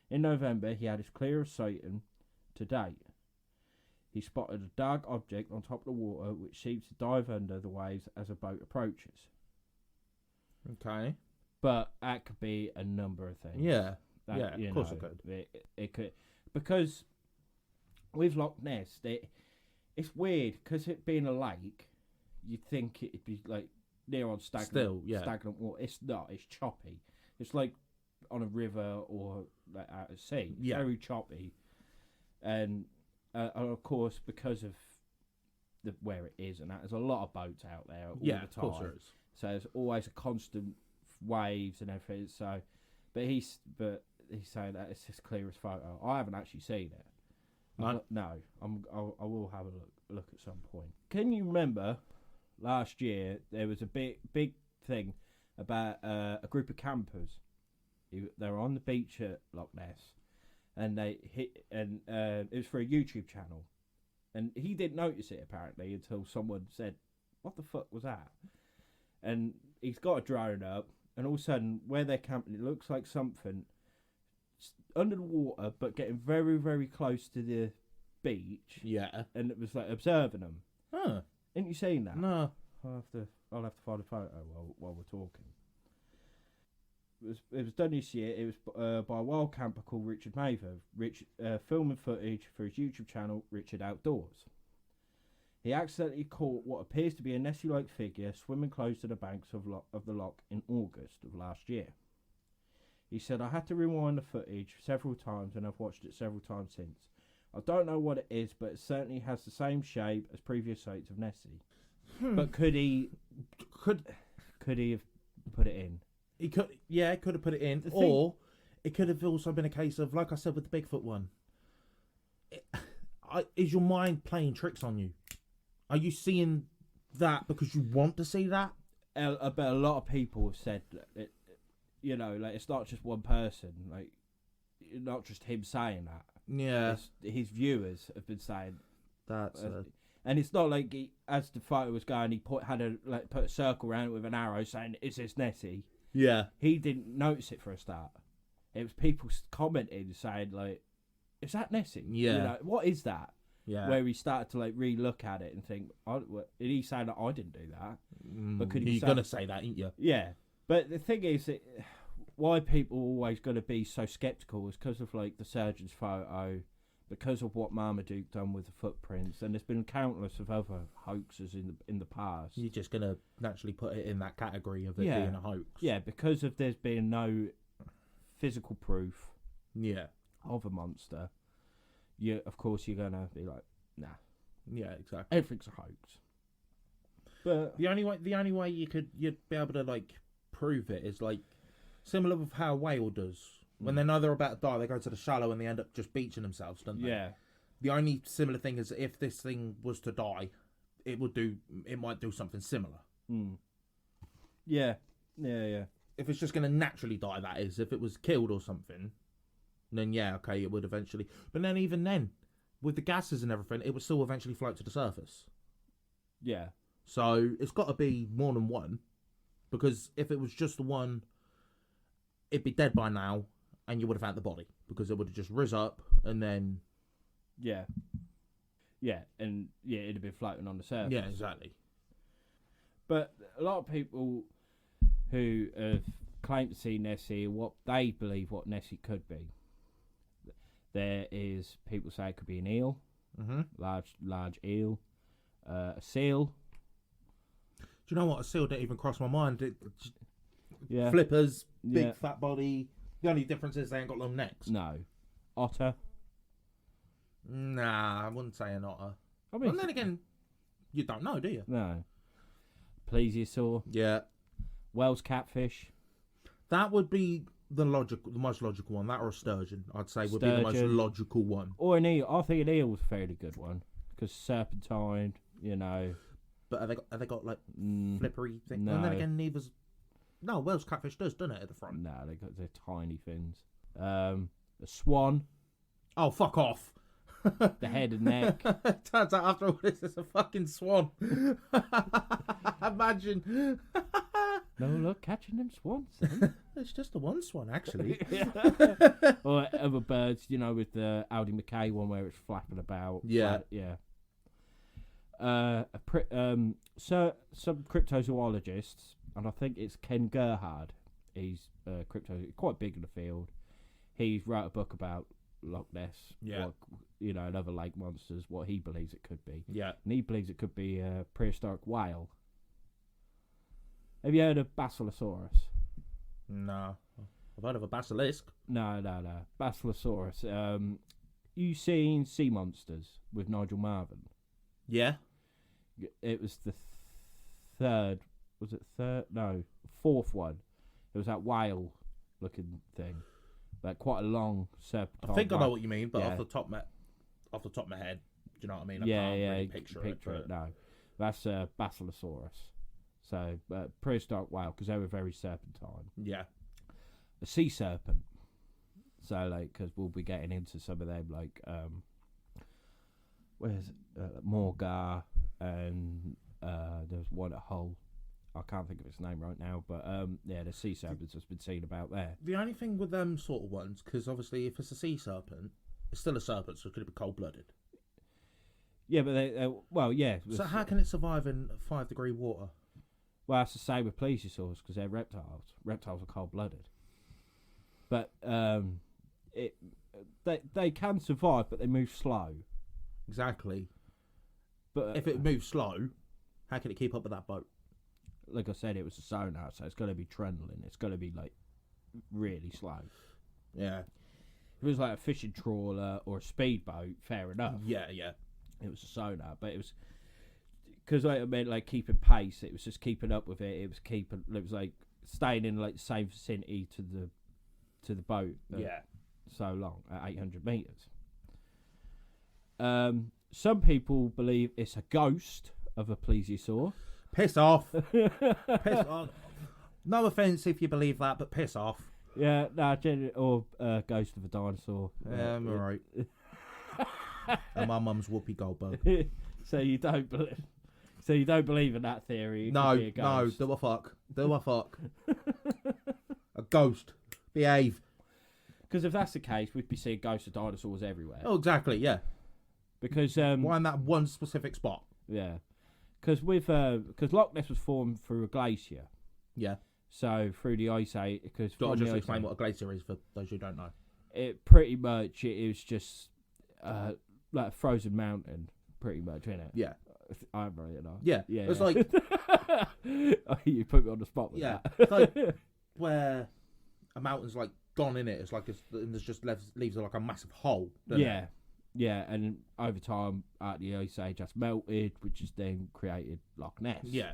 In November, he had his clearest sighting to date. He spotted a dark object on top of the water which seems to dive under the waves as a boat approaches.
Okay.
But that could be a number of things.
Yeah.
That,
of course it could.
It could. Because with Loch Ness, it's weird because it being a lake, you'd think it'd be like near on stagnant water. It's not. It's choppy. It's like on a river or like out at sea. It's very choppy. And of course, because of where it is and that, there's a lot of boats out there all the time.
Of course there is.
So there's always a constant waves and everything. So, but he's saying that it's his clearest photo. I haven't actually seen it. No. I will have a look at some point. Can you remember last year there was a big thing about a group of campers? They were on the beach at Loch Ness, and it was for a YouTube channel, and he didn't notice it apparently until someone said, "What the fuck was that?" And he's got a drone up, and all of a sudden, where they're camping, it looks like something under the water, but getting very, very close to the beach.
Yeah. And
it was like observing them.
Huh.
Ain't you seen that?
No.
I'll have to find a photo while we're talking. It was done this year. It was by a wild camper called Richard Mather. Filming footage for his YouTube channel, Richard Outdoors. He accidentally caught what appears to be a Nessie-like figure swimming close to the banks of the loch in August of last year. He said, I had to rewind the footage several times and I've watched it several times since. I don't know what it is, but it certainly has the same shape as previous sights of Nessie. But could he have put it in?
He could have put it in, it could have also been a case of, like I said with the Bigfoot one. Is your mind playing tricks on you? Are you seeing that because you want to see that?
But a lot of people have said that, like it's not just one person, like not just him saying that.
Yeah,
his viewers have been saying
that's.
And it's not like as the photo was going, he put a circle around it with an arrow saying, "Is this Nessie?"
Yeah,
he didn't notice it for a start. It was people commenting saying like, "Is that Nessie?"
Yeah,
what is that?
Yeah,
where he started to like re-look at it and think, "Did he say that I didn't do that?"
But could you're gonna say that, ain't you?
Yeah, but the thing is, why people are always going to be so skeptical is because of like the surgeon's photo, because of what Marmaduke done with the footprints, and there's been countless of other hoaxes in the past.
You're just gonna naturally put it in that category of it being a hoax.
Yeah, because of there's been no physical proof.
Yeah.
Of a monster. Of course you're gonna be like, nah.
Yeah, exactly.
Everything's a hoax. But
the only way you'd be able to like prove it is like similar with how a whale does. When they know they're about to die, they go to the shallow and they end up just beaching themselves, don't they?
Yeah.
The only similar thing is if this thing was to die, it might do something similar.
Mm. Yeah. Yeah.
If it's just going to naturally die, that is. If it was killed or something, then yeah, okay, it would eventually. But then even then, with the gases and everything, it would still eventually float to the surface.
Yeah.
So it's got to be more than one, because if it was just the one, it'd be dead by now, and you would have had the body, because it would have just risen up and then.
Yeah. Yeah, and it'd have been floating on the surface.
Yeah, exactly.
But a lot of people who have claimed to see Nessie, what they believe what Nessie could be. There is people say it could be an eel, large eel, a seal.
Do you know what? A seal didn't even cross my mind.
Yeah.
Flippers, big fat body. The only difference is they ain't got long necks.
No. Otter.
Nah, I wouldn't say an otter.
I mean,
and then again, you don't know, do you?
No. Plesiosaur.
Yeah.
Whale's catfish.
That would be the most logical one. That or a sturgeon, I'd say, would be the most logical one.
Or an eel. I think an eel was a fairly good one because serpentine,
But have they got like flippery things?
No.
And then again, neither's. No, Wales catfish doesn't it, at the front?
No, they got their tiny fins. A swan.
Oh, fuck off.
The head and neck.
Turns out after all this, it's a fucking swan. Imagine.
No, look, catching them swans.
It's just the one swan, actually.
Or other birds, with the Audi McKay one where it's flapping about.
Yeah.
So some cryptozoologists, and I think it's Ken Gerhard, he's quite big in the field. He's wrote a book about Loch Ness, and other lake monsters, what he believes it could be.
Yeah.
And he believes it could be a prehistoric whale. Have you heard of Basilosaurus?
No. I've heard of a basilisk.
No. Basilosaurus. You seen Sea Monsters with Nigel Marven?
Yeah.
It was the third. Was it third? No, fourth one. It was that whale-looking thing, like quite a long serpentine.
I think I know what you mean, but
yeah.
off the top of my head, do you know what I mean? I
Yeah,
can't
yeah.
really picture it.
No, that's Basilosaurus. So prehistoric whale, because they were very serpentine.
Yeah.
A sea serpent. So because we'll be getting into some of them, like where's Morgar, and there's one at Hull. I can't think of its name right now, but the sea serpents has been seen about there.
The only thing with them sort of ones, because obviously if it's a sea serpent, it's still a serpent, so it could be cold-blooded.
Yeah, but yeah.
So how can it survive in 5-degree water?
Well, that's the same with plesiosaurs, because they're reptiles. Reptiles are cold-blooded. But they can survive, but they move slow.
Exactly.
But
if it moves slow, how can it keep up with that boat?
like I said, it was a sonar, so it's got to be trundling. It's got to be like really slow.
Yeah.
If it was like a fishing trawler or a speedboat, fair enough.
Yeah.
It was a sonar, but it was because like, it meant like keeping pace. It was just keeping up with it. It was like staying in like the same vicinity to the boat. So long at 800 meters. Some people believe it's a ghost of a plesiosaur.
Piss off. Piss off. No offence if you believe that, but piss off.
Yeah, no, or ghost of a dinosaur.
I'm alright. And my mum's Whoopi Goldberg.
So you don't believe in that theory?
No, do a fuck. A ghost. Behave.
Because if that's the case, we'd be seeing ghosts of dinosaurs everywhere.
Oh, exactly, yeah.
Because
why in that one specific spot?
Yeah, because Loch Ness was formed through a glacier.
Yeah.
So through the ice age, because
Do I just explain what a glacier is for those who don't know?
It pretty much it was just like a frozen mountain, pretty much, isn't it?
Yeah.
I'm right enough.
Yeah. It's like
you put me on the spot with that.
It's like where a mountain's like gone in it. It's like and there's just leaves like a massive hole.
Yeah. Yeah, and over time, at the ice age, that's melted, which has then created Loch Ness.
Yeah.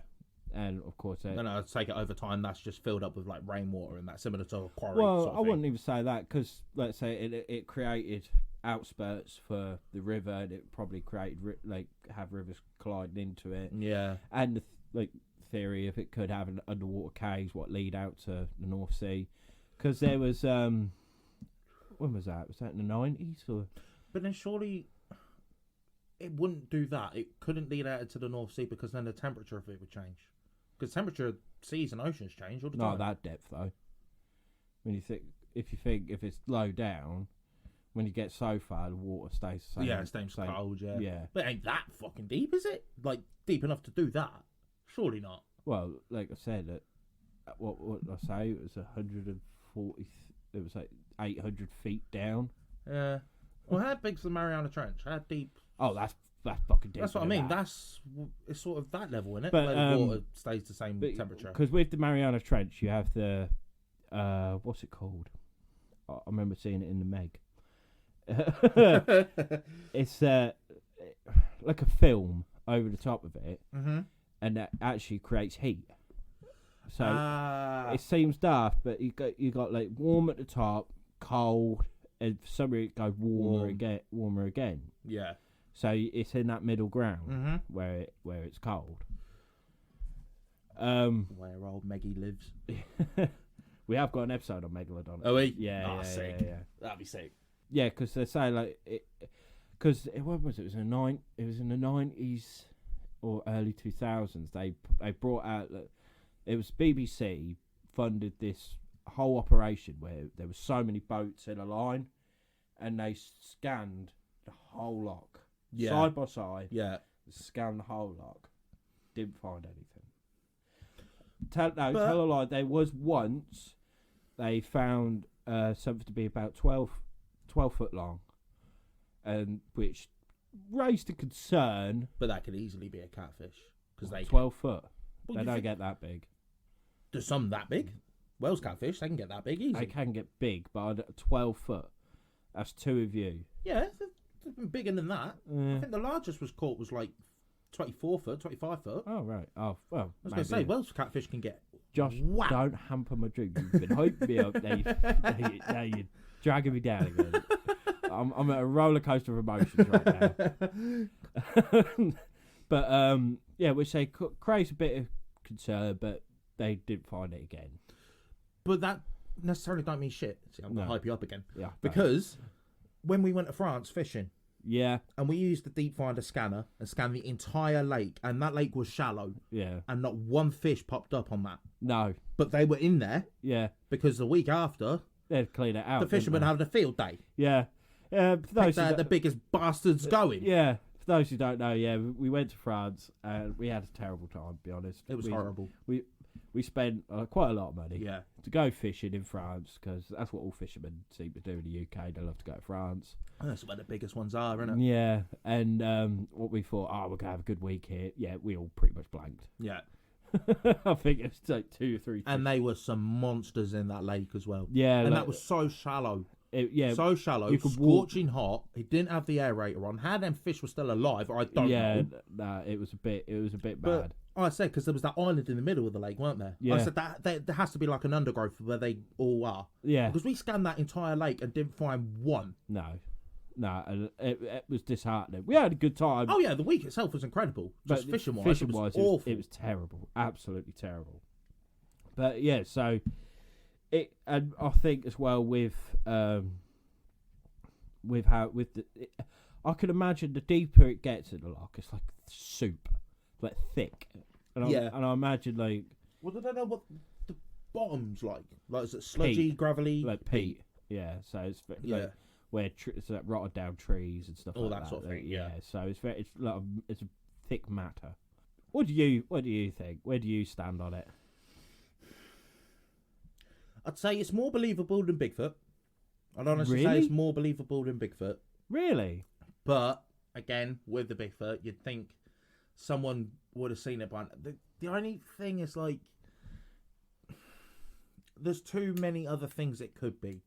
And of course,
I'd take it over time. That's just filled up with like rainwater and that, similar to a quarry.
Well,
sort of
I wouldn't even say that because, let's say, it created outspurts for the river, and it probably created have rivers colliding into it.
Yeah.
And the theory if it could have an underwater caves what lead out to the North Sea, because there was when was that? Was that in the 90s or?
But then surely it wouldn't do that. It couldn't lead out to the North Sea because then the temperature of it would change. Because temperature of seas and oceans change all the time.
Not that depth though. When you think if it's low down, when you get so far, the water stays the same.
Yeah, it stays cold. Yeah.
Yeah.
But it ain't that fucking deep, is it? Like deep enough to do that? Surely not.
Well, like I said, what did I say? It was 140. It was like 800 feet down.
Yeah. Well, how big's the Mariana Trench? How deep?
Oh, that's fucking deep.
That's what I mean. It's sort of that level, isn't it?
But,
where the water stays the same temperature.
Because with the Mariana Trench, you have the what's it called? I remember seeing it in the Meg. It's like a film over the top of it, and that actually creates heat. So it seems daft, but you got like warm at the top, cold, and for some reason it goes warmer again.
Yeah.
So it's in that middle ground where it's cold.
Where old Meggie lives.
We have got an episode on Megalodon.
Oh, we?
Yeah,
sick.
Yeah.
That'd be sick.
Yeah, because they say like because what was it? It was in the 90s or early 2000s. They brought out that it was BBC funded this whole operation where there were so many boats in a line, and they scanned the whole loch side by side.
Yeah,
scanned the whole loch. Didn't find anything. Tell a lie. There was once they found something to be about 12 foot long, and which raised a concern.
But that could easily be a catfish because they
12 foot.
Well,
They don't get that big.
There's some that big. Whales catfish, they can get that big easy.
They can get big, but 12 foot. That's two of you.
Yeah, they've been bigger than that. I think the largest was caught was like 24 foot, 25 foot.
Oh, right. Oh, well.
I was going to say, Wales catfish can get.
Josh, don't hamper my dream. You've been hyping me up. Now you're dragging me down again. I'm at a roller coaster of emotions right now. But, yeah, which they create a bit of concern, but they didn't find it again.
But that necessarily don't mean shit. See, I'm going to hype you up again.
Yeah.
Because when we went to France fishing,
yeah,
and we used the deep finder scanner and scanned the entire lake, and that lake was shallow. Yeah. And not one fish popped up on that.
No.
But they were in there.
Yeah.
Because the week after,
they'd clean it out.
The fishermen had a field day.
Yeah. For those
the biggest bastards going.
Yeah. For those who don't know, we went to France and we had a terrible time, to be honest.
It was horrible.
we spent quite a lot of money
Yeah.
to go fishing in France, because that's what all fishermen seem to do in the UK. They love to go to France.
That's where the biggest ones are, isn't it?
Yeah, and what we thought, we're gonna have a good week here. Yeah, we all pretty much blanked.
Yeah.
I think it was like 2 or 3.
And they were some monsters in that lake as well.
Yeah,
And
like,
that was so shallow.
so
shallow,
you could walk-
scorching hot. He didn't have the aerator on. How them fish were still alive, I don't know.
Nah, it was a bit
But
bad.
I said, because there was that island in the middle of the lake, weren't there?
Yeah.
I said that there has to be like an undergrowth where they all are.
Yeah,
Because we scanned that entire lake and didn't find one.
no, and it was disheartening. We had a good time.
Oh yeah, the week itself was incredible. Just fishing wise, it was awful.
It was terrible, absolutely terrible. But yeah, so and I think as well with I can imagine the deeper it gets in the loch, it's like soup, like thick, and I imagine like
Well, I don't know what the bottom's like. Like, is it sludgy, gravelly?
like peat. Yeah, so it's like where it's like rotted down trees and stuff
all
like
that sort of thing.
Yeah, so it's it's a thick matter. What do you think? Where do you stand on it?
I'd say it's more believable than Bigfoot. I'd honestly say
Really?
it's more believable than Bigfoot.
Really?
But again, with the Bigfoot, you'd think someone would have seen it by now. The only thing is, like, there's too many other things it could be.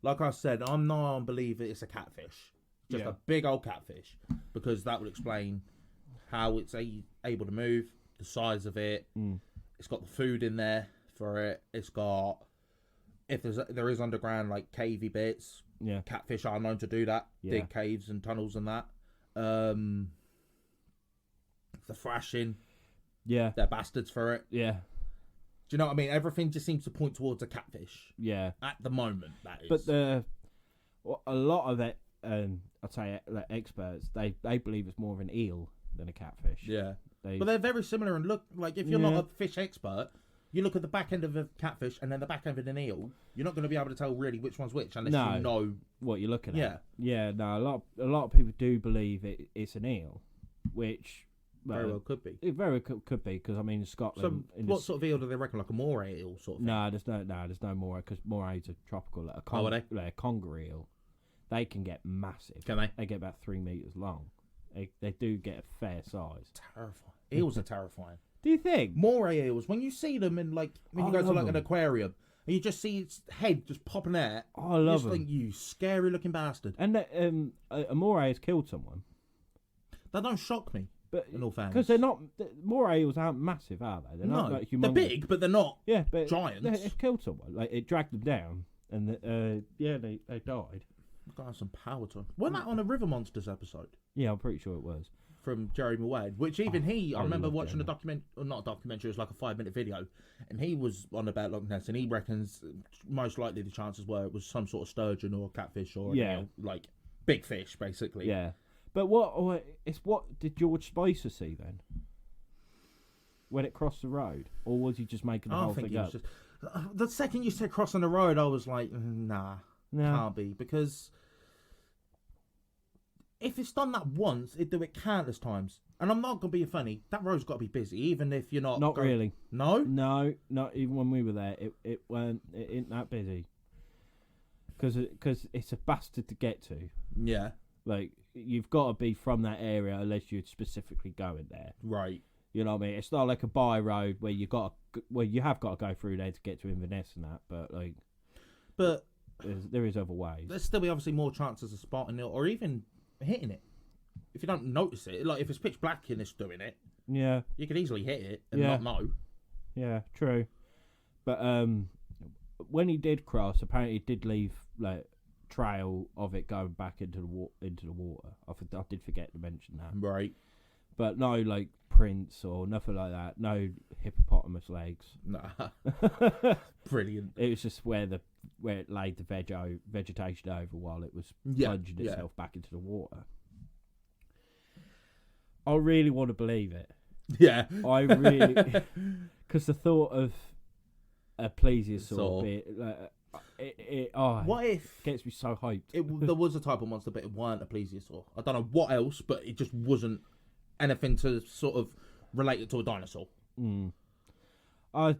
Like I said, I'm not a believer it's a catfish. Just a big old catfish. Because that would explain how it's able to move, the size of it. It's got the food in there for it. It's got, if there is underground, like, cavey bits.
Yeah.
Catfish are known to do that.
Yeah.
Dig caves and tunnels and that. The thrashing.
Yeah.
They're bastards for it.
Yeah.
Do you know what I mean? Everything just seems to point towards a catfish.
Yeah.
At the moment, that is.
But a lot of it, I'd say, like, experts, they believe it's more of an eel than a catfish.
Yeah. But they're very similar and look, like, if you're not a fish expert, you look at the back end of a catfish and then the back end of an eel, you're not going to be able to tell really which one's which unless you know
what you're looking
at.
Yeah. Yeah, no, a lot of people do believe it's an eel, which
very well could be.
It very could be, because I mean, Scotland.
So what sort of eel do they reckon? Like a moray eel sort of thing?
There's no moray, because morays are tropical. Like
are they?
Like a conger eel, they can get massive.
Can they?
They get about 3 meters long. They do get a fair size.
Terrifying. Eels are terrifying.
Do you think?
Moray eels, when you see them in, like, when you go to like an aquarium and you just see its head just popping out,
I love them.
You think, you scary looking bastard.
And a moray has killed someone.
That don't shock me.
But
in all fairness,
because they're not, moray eels aren't massive, are they? They're not like humongous.
They're big, but they're not.
Yeah, but
giants.
It's killed someone. Like, it dragged them down, and they died.
Got to have some power to them. Wasn't that on a River Monsters episode?
Yeah, I'm pretty sure it was.
From Jerry Wade, which even I remember watching a document, or not a documentary, it was like a 5-minute video, and he was on about Loch Ness, and he reckons most likely the chances were it was some sort of sturgeon or catfish or like big fish, basically.
Yeah, but what did George Spicer see then? When it crossed the road, or was he just making the whole thing up?
The second you said crossing the road, I was like, nah, can't be, because if it's done that once, it'd do it countless times. And I'm not going to be funny, that road's got to be busy, even if you're not...
Not really.
No?
No, not even when we were there. It ain't that busy. Because it's a bastard to get to.
Yeah.
Like, you've got to be from that area unless you're specifically going there.
Right.
You know what I mean? It's not like a by road where you have got to go through there to get to Inverness and that, but like...
But...
There is other ways.
There's still be obviously more chances of spotting it, or even hitting it. If you don't notice it, like if it's pitch black and it's doing it,
yeah,
you could easily hit it and not know.
Yeah, true. But when he did cross, apparently he did leave like trail of it going back into the water. I did forget to mention that.
Right.
But no, like prints or nothing like that. No hippopotamus legs.
Nah. Brilliant.
It was just where it laid the vegetation over while it was plunging itself back into the water. I really want to believe it.
Yeah.
I really... Because the thought of a plesiosaur
what if
gets me so hyped.
There was a type of monster, but it weren't a plesiosaur. I don't know what else, but it just wasn't anything to sort of relate it to a dinosaur.
I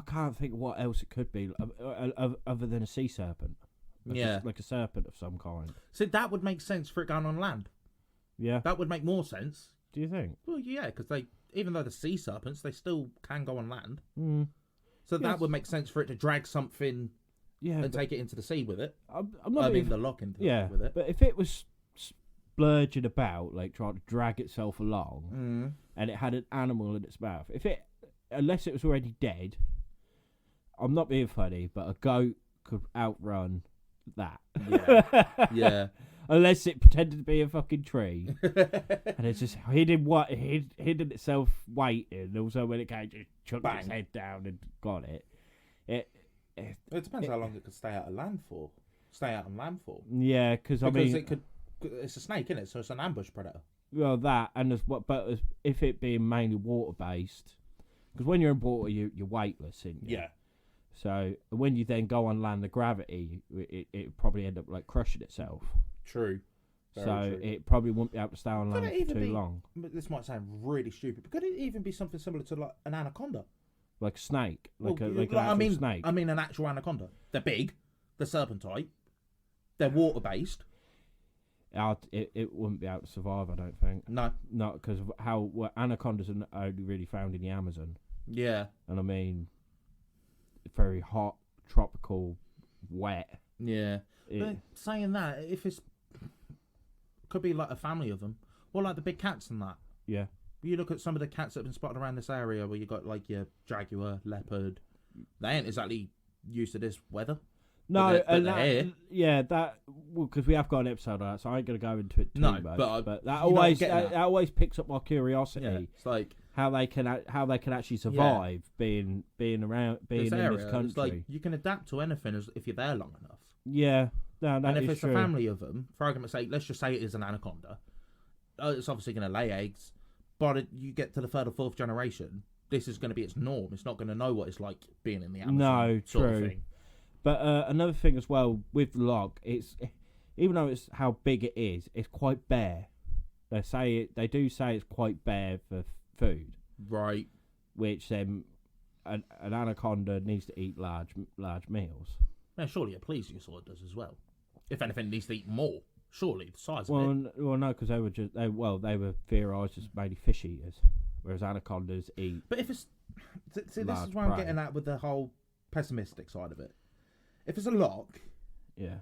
can't think what else it could be other than a sea serpent. Like a serpent of some kind.
So that would make sense for it going on land.
Yeah.
That would make more sense.
Do you think?
Well, yeah, because even though they're sea serpents, they still can go on land.
Mm.
So that would make sense for it to drag something and take it into the sea with it.
I'm not
being the lock into the sea with it.
But if it was splurging about, like trying to drag itself along, and it had an animal in its mouth, unless it was already dead, I'm not being funny, but a goat could outrun that.
Yeah.
Unless it pretended to be a fucking tree, and it's just hidden itself waiting. Also, when it came, just chucked its head down and got it. It
depends how long it could stay out on land for.
Yeah, because
it's a snake, isn't it? So it's an ambush predator.
Well, that and if it being mainly water based, because when you're in water, you're weightless, isn't you?
Yeah.
So when you then go on land, the gravity it probably end up like crushing itself.
True.
Very true. It probably won't be able to stay on land for too long.
This might sound really stupid, but could it even be something similar to like an anaconda?
Like a snake, an snake.
I mean, an actual anaconda. They're big. They're serpentine. They're water based.
It wouldn't be able to survive, I don't think.
No,
not because of anacondas are only really found in the Amazon.
Yeah,
and I mean, very hot, tropical, wet.
Yeah, but saying that, if it's could be like a family of them, or like the big cats and that.
Yeah.
You look at some of the cats that have been spotted around this area where you got like your jaguar, leopard. They ain't exactly used to this weather.
No,
because
we have got an episode on that, so I ain't gonna go into it too much. But that always picks up my curiosity.
Yeah, it's like
how they can actually survive being in this country.
It's like you can adapt to anything if you're there long enough.
Yeah,
and if it's
true.
a family of them, for argument's sake, let's just say it is an anaconda. It's obviously going to lay eggs, but you get to the third or fourth generation, this is going to be its norm. It's not going to know what it's like being in the Amazon.
No,
sort
true.
Of thing.
But another thing as well with the log, it's even though it's how big it is, it's quite bare. They do say it's quite bare for food,
right?
Which an anaconda needs to eat large meals.
Yeah, surely a plesiosaur does as well. If anything, it needs to eat more. Surely the size of it.
Well, no, because they were theorised as mainly fish eaters, whereas anacondas eat.
But if it's this is where I'm getting at with the whole pessimistic side of it. If it's a lock,
yeah,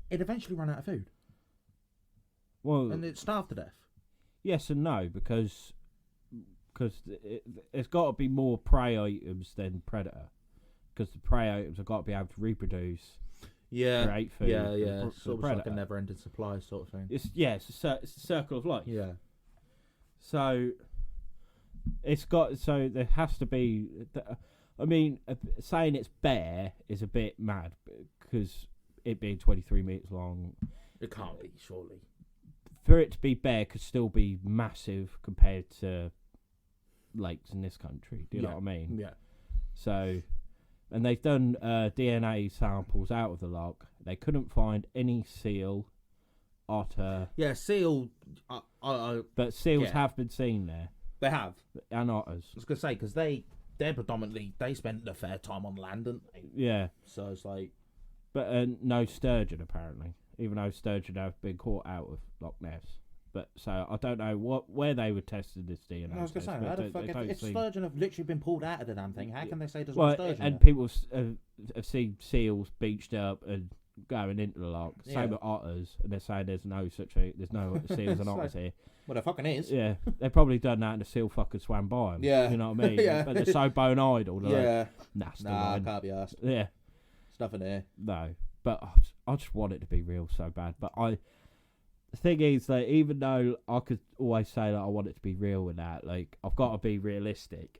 it'd eventually run out of food.
Well,
and it'd starve to death.
Yes and no, because it's got to be more prey items than predator. Because the prey items have got to be able to reproduce, create food.
Yeah. Sort of like a never-ending supply sort of thing.
It's a circle of life.
Yeah.
So there has to be. I mean, saying it's bare is a bit mad because it being 23 meters long.
It can't be, surely.
For it to be bare could still be massive compared to lakes in this country. Do you know what I mean?
Yeah.
So, and they've done DNA samples out of the loch. They couldn't find any seal, otter.
Yeah, seal.
But seals have been seen there.
They have.
And otters.
I was going to say, because they're predominantly, they spend a fair time on land, don't they?
Yeah.
So it's like...
But no sturgeon, apparently. Even though sturgeon have been caught out of Loch Ness. But so I don't know where they were testing this DNA.
I was going to say, how the fuck, if sturgeon have literally been pulled out of the damn thing, how can they say there's no sturgeon?
And people have seen seals beached up and going into the loch. Same with otters, and they're saying there's no seals and otters here.
Well, there fucking is.
Yeah, they've probably done that and the seal fucking swam by them.
Yeah.
You know what I mean?
Yeah.
But they're so bone idle.
Yeah.
Like,
I can't be asked.
Yeah.
There's nothing there.
No. But I just want it to be real so bad. But the thing is that even though I could always say that I want it to be real and that, like, I've got to be realistic.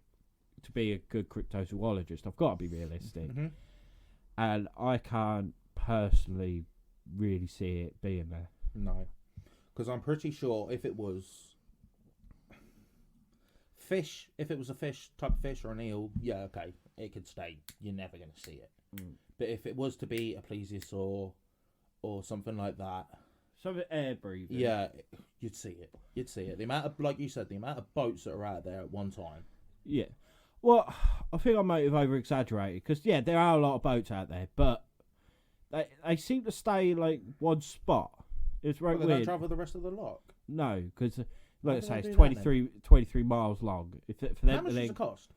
To be a good cryptozoologist, I've got to be realistic.
Mm-hmm.
And I can't personally really see it being there.
No. Because I'm pretty sure if it was fish, if it was a fish, type of fish or an eel, yeah, okay, it could stay. You're never going to see it. But if it was to be a plesiosaur or something like that,
something air breathing,
yeah, you'd see it. The amount of, like you said, the amount of boats that are out there at one time.
Yeah. Well, I think I might have over-exaggerated, because, yeah, there are a lot of boats out there, but they seem to stay, like, one spot. It's very
Well, they
weird.
don't travel the rest of the loch.
No, because, like I say, it's
do that
23 miles long. For them
How much
to
does it cost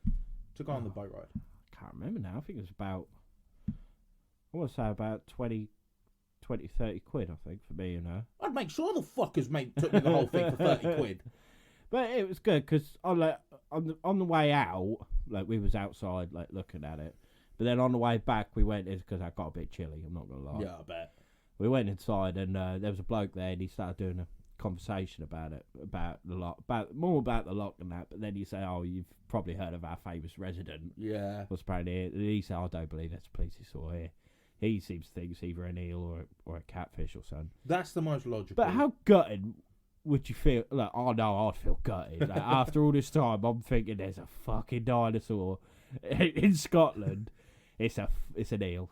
to go on the boat ride?
I can't remember now. I think it was about, I want to say about 20, 30 quid, I think, for me and her.
I'd make sure the fuckers took me the whole thing for 30 quid.
But it was good, because on the way out, like, we was outside, like, looking at it. But then on the way back, we went, because I got a bit chilly, I'm not going to lie.
Yeah, I bet.
We went inside, and there was a bloke there, and he started doing a conversation about it, about the loch, more about the loch than that. But then you say, "Oh, you've probably heard of our famous resident."
Yeah.
Was apparently here. And he said, "I don't believe that's a plesiosaur here." He seems to think it's either an eel or a catfish or something.
That's the most logical.
But how gutted would you feel? Like, oh no, I'd feel gutted. Like, after all this time, I'm thinking there's a fucking dinosaur in Scotland. It's an eel.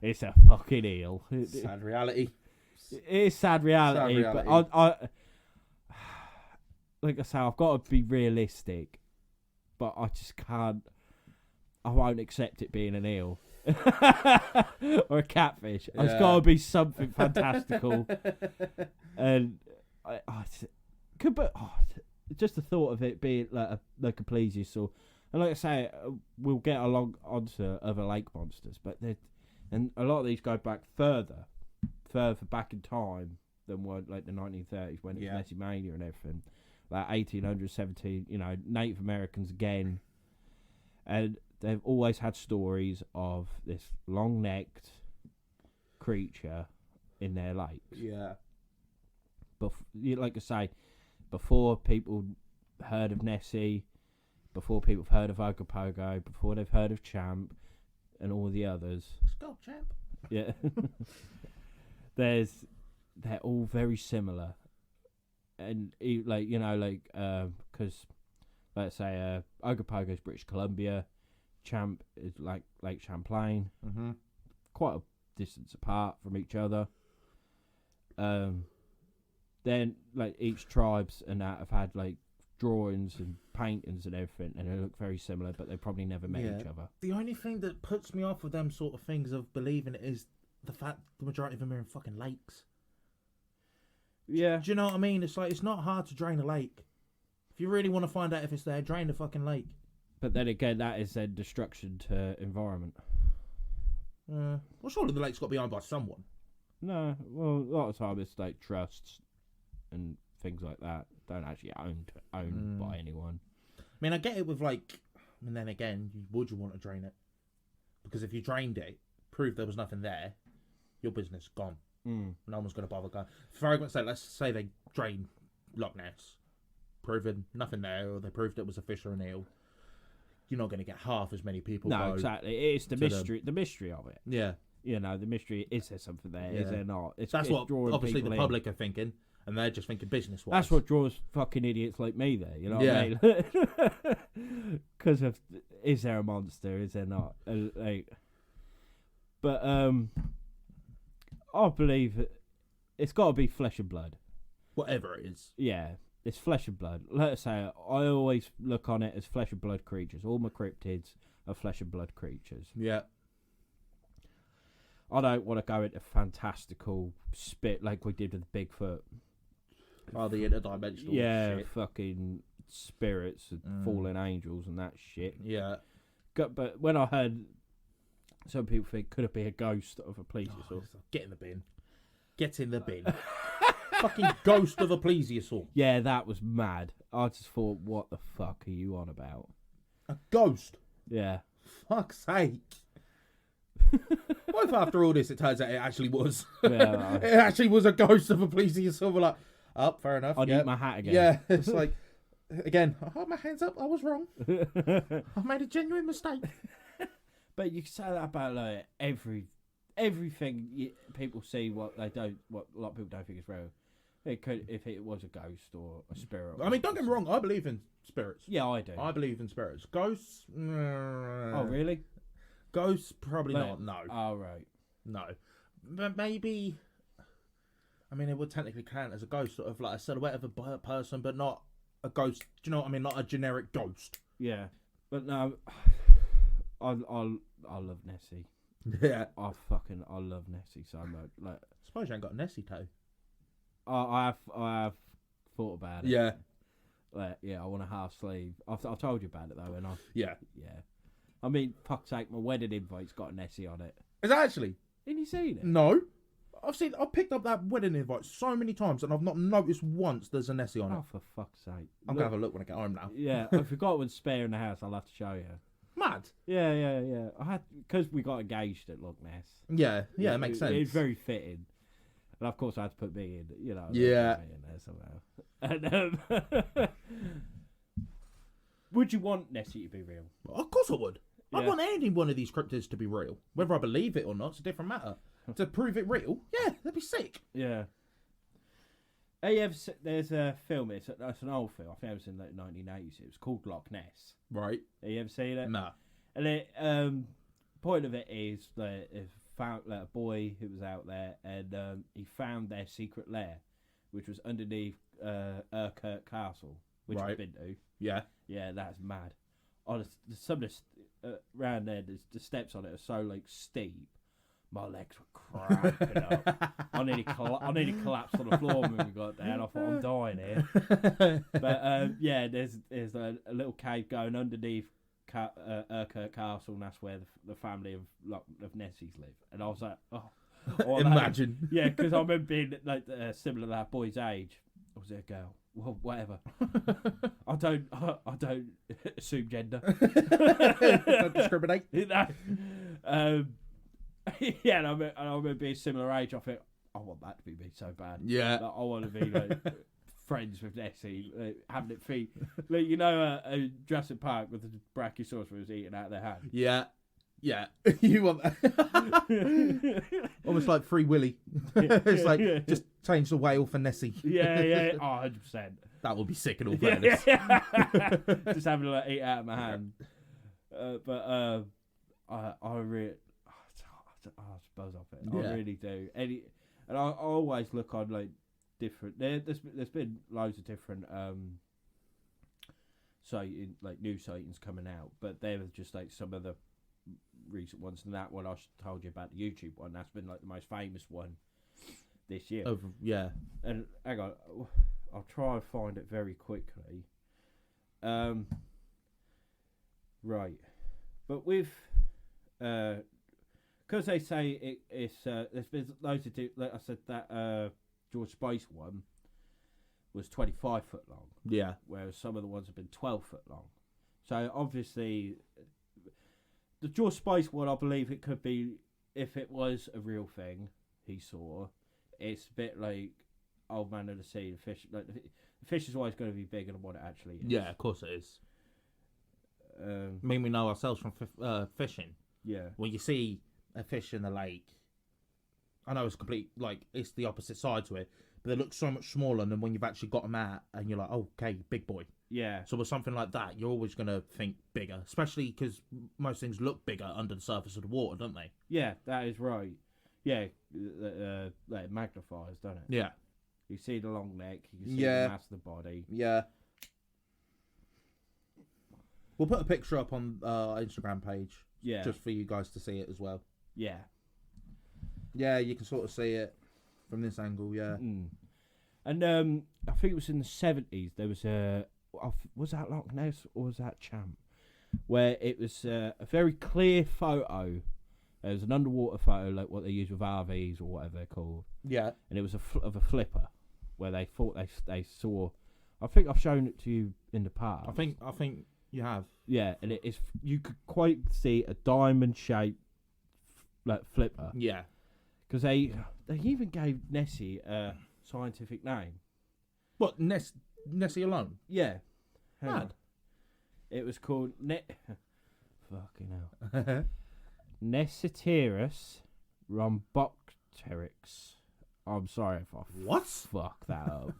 It's a fucking eel.
Sad reality.
It is sad reality, but I like I say, I've got to be realistic, but I just can't. I won't accept it being an eel or a catfish. It's got to be something fantastical, and I could, but just the thought of it being like a plesiosaur, and like I say, we'll get along onto other lake monsters, but and a lot of these go back further back in time than what, like, the 1930s when it was Nessie Mania and everything, like 1817. Native Americans again, and they've always had stories of this long-necked creature in their lakes.
Yeah.
But like I say, before people heard of Nessie, before people have heard of Ogopogo, before they've heard of Champ and all the others.
Let's go, Champ.
Yeah. They're all very similar, and because let's say Ogopogo is British Columbia, Champ is like Lake Champlain, quite a distance apart from each other. Then, like, each tribes and that have had, like, drawings and paintings and everything, and they look very similar, but they probably never met each other.
The only thing that puts me off with them sort of things of believing it is the fact the majority of them are in fucking lakes.
Yeah.
Do you know what I mean? It's like, it's not hard to drain a lake. If you really want to find out if it's there, drain the fucking lake.
But then again, that is then destruction to environment.
Well, surely the lake's got to be owned by someone.
No, well, a lot of time it's like trusts and things like that. Don't actually owned by anyone.
I mean, I get it with, like, and then again, would you want to drain it? Because if you drained it, proved there was nothing there, your business gone. No one's going to bother going. For argument's sake, let's say they drain Loch Ness, proven nothing there, or they proved it was a fish or an eel. You're not going to get half as many people.
No, exactly. It's the mystery. The mystery of it.
Yeah.
The mystery. Is there something there? Is there not?
That's what obviously the public are thinking, and they're just thinking business-wise.
That's what draws fucking idiots like me there. You know what I mean? Because of, is there a monster? Is there not? But I believe it's got to be flesh and blood.
Whatever it is.
Yeah, it's flesh and blood. Let's say I always look on it as flesh and blood creatures. All my cryptids are flesh and blood creatures.
Yeah.
I don't want to go into fantastical spit like we did with Bigfoot.
Oh, the interdimensional shit.
Fucking spirits and fallen angels and that shit.
Yeah.
But when I heard some people think, could it be a ghost of a plesiosaur?
Get in the bin. Get in the bin. Fucking ghost of a plesiosaur.
Yeah, that was mad. I just thought, what the fuck are you on about?
A ghost?
Yeah.
Fuck's sake. What if after all this it turns out it actually was?
Yeah,
it actually was a ghost of a plesiosaur. We're like, fair enough.
I'd eat my hat again.
Yeah, it's like, again, I hold my hands up. I was wrong. I made a genuine mistake.
But you can say that about like everything people see what a lot of people don't think is real. It could, if it was a ghost or a spirit.
I mean, don't get me wrong. I believe in spirits.
Yeah, I do.
I believe in spirits. Ghosts.
Oh, really?
Ghosts, probably not. No.
Oh, right.
No. But maybe. I mean, it would technically count as a ghost, sort of like a silhouette of a person, but not a ghost. Do you know what I mean? Not a generic ghost.
Yeah, but no, I love Nessie.
Yeah.
I love Nessie so much. Like,
Suppose you ain't got a Nessie toe.
I have thought about it.
Yeah.
Like, yeah, I want a half sleeve. I've told you about it though, and
Yeah.
yeah. I mean, fuck's sake, my wedding invite's got a Nessie on it.
Is that actually?
Didn't you see it?
No. I've picked up that wedding invite so many times and I've not noticed once there's a Nessie on it.
Oh, for fuck's sake!
I'm gonna have a look when I get home now.
Yeah, I forgot one's spare in the house. I'll have to show you.
Mad.
Yeah. I had because we got engaged at Loch Ness.
Yeah, it makes sense.
It's very fitting, and of course I had to put me in. You know.
Yeah.
Me in there somehow. And, would you want Nessie to be real?
Of course I would. I
Yeah.
want any one of these cryptids to be real. Whether I believe it or not, it's a different matter. To prove it real, yeah, that'd be sick.
Yeah. There's a film. It's an old film. I think it was in the 1980s. It was called Loch Ness.
Right.
Have you ever seen it?
Nah.
And it point of it is that it found a boy who was out there, and he found their secret lair, which was underneath Urquhart Castle, which
Right.
I've been to.
Yeah.
Yeah, that's mad. Some of the around there, the steps on it are so like steep. My legs were cramping up. I nearly collapsed on the floor when we got there, and I thought I'm dying here. But yeah, there's a little cave going underneath Urquhart Castle, and that's where the family of Nessies live. And I was like, oh
Imagine.
Yeah, because I remember being like similar to that boy's age. Or was it a girl? Well, whatever. I don't assume gender.
Don't discriminate.
Yeah, and I remember being similar age. I think I want that to be me so bad.
Yeah.
Like, I want to be like friends with Nessie, having it feed. Like, you know, Jurassic Park with the Brachiosaurus was eating out of their hand.
Yeah. Yeah. You want that? Almost like Free Willy. It's like, just change the whale for Nessie.
Yeah. Oh, 100%.
That would be sick in all fairness.
Just having to like, eat out of my hand. I really... I suppose off it.
Yeah.
I really do. And I always look on like different. There's been loads of different new sightings coming out, but they were just like some of the recent ones. And that one I told you about, the YouTube one, that's been like the most famous one this year.
Yeah.
And hang on, I'll try and find it very quickly. Right, but with because they say it's there's been loads of like I said, that George Space one was 25 foot long.
Yeah.
Whereas some of the ones have been 12 foot long. So obviously, the George Space one, I believe it could be, if it was a real thing he saw. It's a bit like Old Man of the Sea. The fish, like the fish, is always going to be bigger than what it actually is.
Yeah, of course it is. I mean, we know ourselves from fishing.
Yeah.
When you see a fish in the lake, I know it's it's the opposite side to it, but they look so much smaller than when you've actually got them out and you're like, oh, okay, big boy.
Yeah.
So with something like that, you're always going to think bigger, especially because most things look bigger under the surface of the water, don't they?
Yeah, that is right. Yeah, it magnifies, don't it?
Yeah.
You see the long neck, you can see the mass of the body.
Yeah. We'll put a picture up on our Instagram page.
Yeah.
Just for you guys to see it as well.
Yeah.
Yeah, you can sort of see it from this angle, yeah.
Mm. And I think it was in the 70s, there was was that Loch Ness or was that Champ? Where it was a very clear photo. It was an underwater photo, like what they use with RVs or whatever they're called.
Yeah.
And it was of a flipper, where they thought they saw. I think I've shown it to you in the past.
I think you have.
Yeah, and it is. You could quite see a diamond-shaped flipper.
Yeah.
Because they even gave Nessie a scientific name.
What, Nessie alone?
Yeah. Hang
Mad.
on. It was called fucking hell. Nessiterus rhombopteryx. I'm sorry if I fuck that up.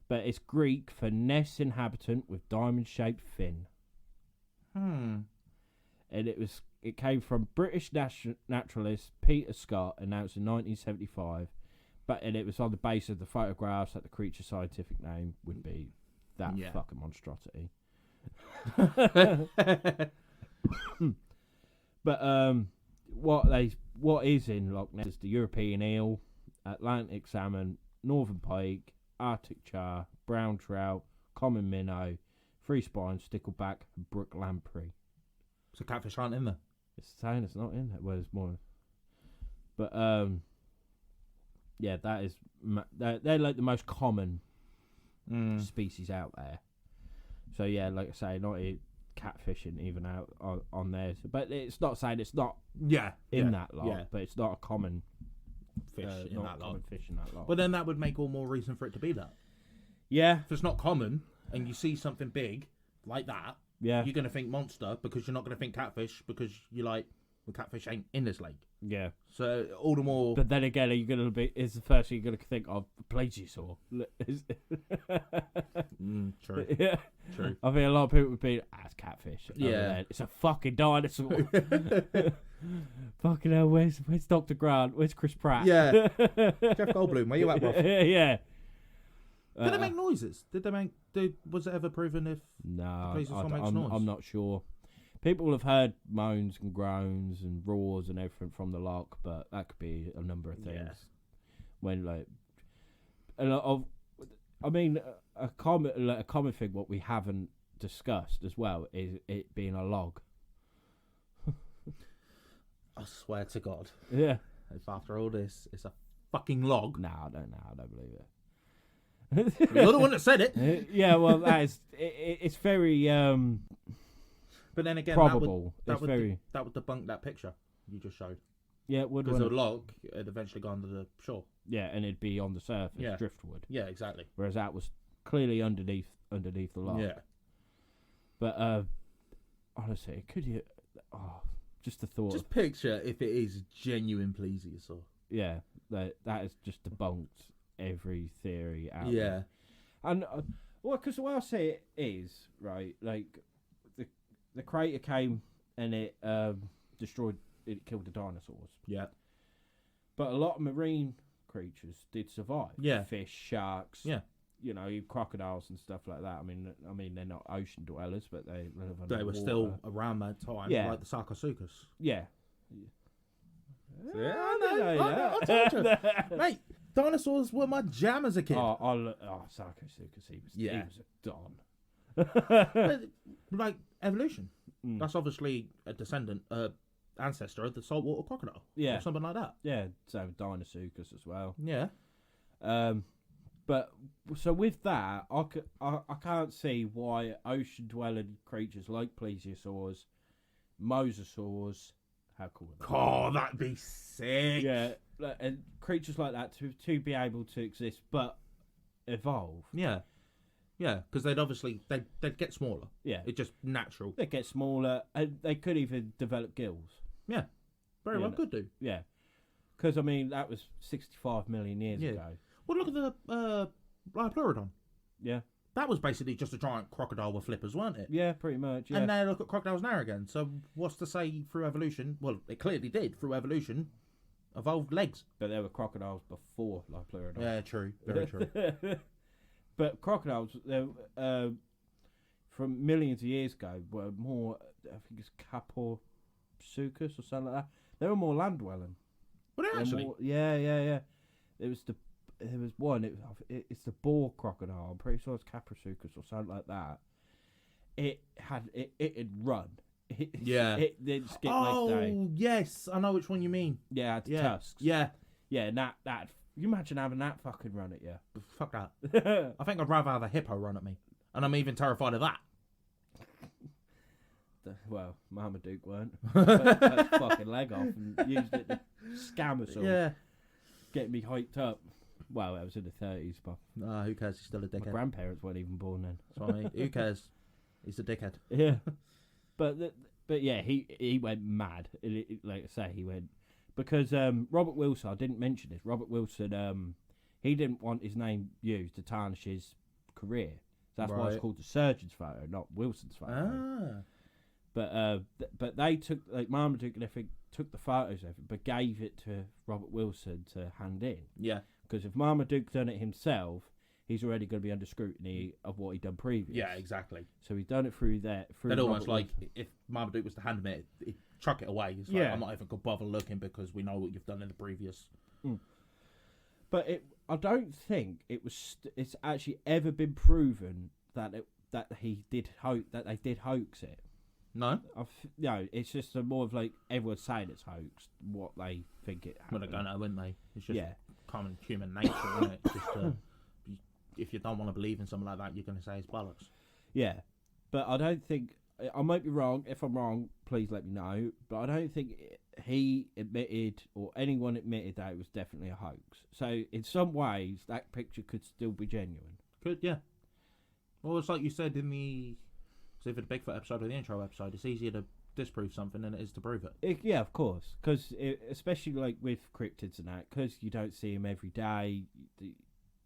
But it's Greek for Ness inhabitant with diamond-shaped fin. And it came from British naturalist Peter Scott, announced in 1975. And it was on the basis of the photographs that the creature's scientific name would be that
Yeah.
fucking monstrosity. But what is in Loch Ness is the European eel, Atlantic salmon, northern pike, Arctic char, brown trout, common minnow, free spine, stickleback, and brook lamprey.
So catfish aren't in there.
It's saying it's not in there. Well, it's more. But yeah, that is they're like the most common species out there. So yeah, like I say, not catfishing even out on there. But it's not saying it's not in that lot, but it's not a common
fish in
not
that
a common
lot.
fish in that lot.
But then that would make all more reason for it to be that.
Yeah,
If it's not common and you see something big like that,
yeah,
you're going to think monster because you're not going to think catfish because you're like, well, catfish ain't in this lake.
yeah.
So all the more.
But then again, you're gonna be. Is the first thing you're gonna think of plesiosaur?
True.
Yeah,
True.
I think a lot of people would be, it's catfish. over
Yeah.
there. It's a fucking dinosaur. Fucking hell, where's Dr. Grant? Where's Chris Pratt?
Yeah. Jeff Goldblum, where you at, bro?
Yeah.
Did they make noises? Was it ever proven if?
No,
The plesiosaur makes noise?
I'm not sure. People have heard moans and groans and roars and everything from the loch, but that could be a number of things.
Yeah.
When like a lot of, I mean, a common thing what we haven't discussed as well is it being a log.
I swear to God,
Yeah.
if after all this, it's a fucking log.
No, I don't believe it.
You're the one that said it.
Yeah, well, that is it's very
But then again,
probable.
that
It's
would
very
that would debunk that picture you just showed.
yeah, it would
Because the
wouldn't it?
log had eventually gone to the shore.
Yeah, and it'd be on the surface,
Yeah.
driftwood,
Yeah, exactly.
whereas that was clearly underneath the log.
Yeah.
But honestly, could you? Oh, just the thought.
Just picture if it is genuine plesiosaur.
Yeah, that has just debunked every theory out
Yeah.
there. And well, because the way I see it is right, like the crater came and it destroyed, it killed the dinosaurs.
Yeah.
But a lot of marine creatures did survive.
Yeah.
Fish, sharks.
Yeah.
You know, crocodiles and stuff like that. I mean, they're not ocean dwellers, but they live
They were
underwater.
still around that time,
Yeah.
like the Sarcosuchus.
Yeah.
Yeah, I told you. Mate, dinosaurs were my jam as a kid.
Sarcosuchus, he
Yeah.
was a don.
But, like, evolution.
Mm.
That's obviously a descendant, ancestor of the saltwater crocodile.
Yeah.
Or something like that.
Yeah, so Dinosuchus as well.
Yeah.
But so with that, I can't see why ocean-dwelling creatures like plesiosaurs, mosasaurs, how cool are they?
Oh, that'd be sick.
Yeah, and creatures like that to be able to exist but evolve.
Yeah. Yeah, because they'd get smaller.
Yeah,
It's just natural.
they get smaller and they could even develop gills.
Yeah. Very well
Yeah.
could do.
Yeah, because I mean that was 65 million years
Yeah.
ago.
Well, look at the Pleurodon.
Yeah,
That was basically just a giant crocodile with flippers, weren't it?
yeah, pretty much. Yeah,
And now look at crocodiles now again. So what's to say through evolution? Well, it clearly did through evolution. Evolved legs.
but there were crocodiles before Pleurodon.
Yeah, true. Very true.
But crocodiles, from millions of years ago, were more. I think it's Caporsuchus or something like that. They were more land dwelling.
But actually,
Yeah. There was one. It's the boar crocodile. I'm pretty sure it's Caporsuchus or something like that. It had run.
Yeah.
It didn't skip leg day.
oh yes, I know which one you mean.
Yeah, it had
Yeah,
tusks.
yeah.
Yeah, and that. You imagine having that fucking run at you.
Fuck that. I think I'd rather have a hippo run at me, and I'm even terrified of that.
Well, Marmaduke weren't. Cut his fucking leg off and used it to scam us all.
Yeah.
Getting me hyped up. Well, that was in the 30s, but
Nah, who cares? He's still a
my
dickhead.
grandparents weren't even born then.
That's what I mean. Who cares? He's a dickhead.
Yeah. But yeah, he went mad. Like I say, he went... Because Robert Wilson, I didn't mention this, Robert Wilson, he didn't want his name used to tarnish his career. So that's why it's
Right.
called the surgeon's photo, not Wilson's photo.
Ah.
But they took, like Marmaduke and everything, took the photos of it, but gave it to Robert Wilson to hand in.
Yeah.
Because if Marmaduke done it himself, he's already going to be under scrutiny of what he'd done previous.
Yeah, exactly.
So he's done it through that.
But almost like if Marmaduke was to hand him it, he'd chuck it away. It's like, I'm not even going to bother looking because we know what you've done in the previous.
But I don't think it's actually ever been proven that they did hoax it.
No?
No, it's just more of like everyone's saying it's hoaxed, what they think it happened.
Well, they don't know, wouldn't they? It's just common human nature, isn't it? Just if you don't want to believe in something like that, you're going to say it's bollocks.
Yeah, but I don't think... I might be wrong. If I'm wrong, please let me know. But I don't think he admitted or anyone admitted that it was definitely a hoax. So in some ways, that picture could still be genuine.
Could, yeah. Well, it's like you said in the... So for the Bigfoot episode or the intro episode, it's easier to disprove something than it is to prove it.
Yeah, of course. Because especially like with cryptids and that, because you don't see them every day,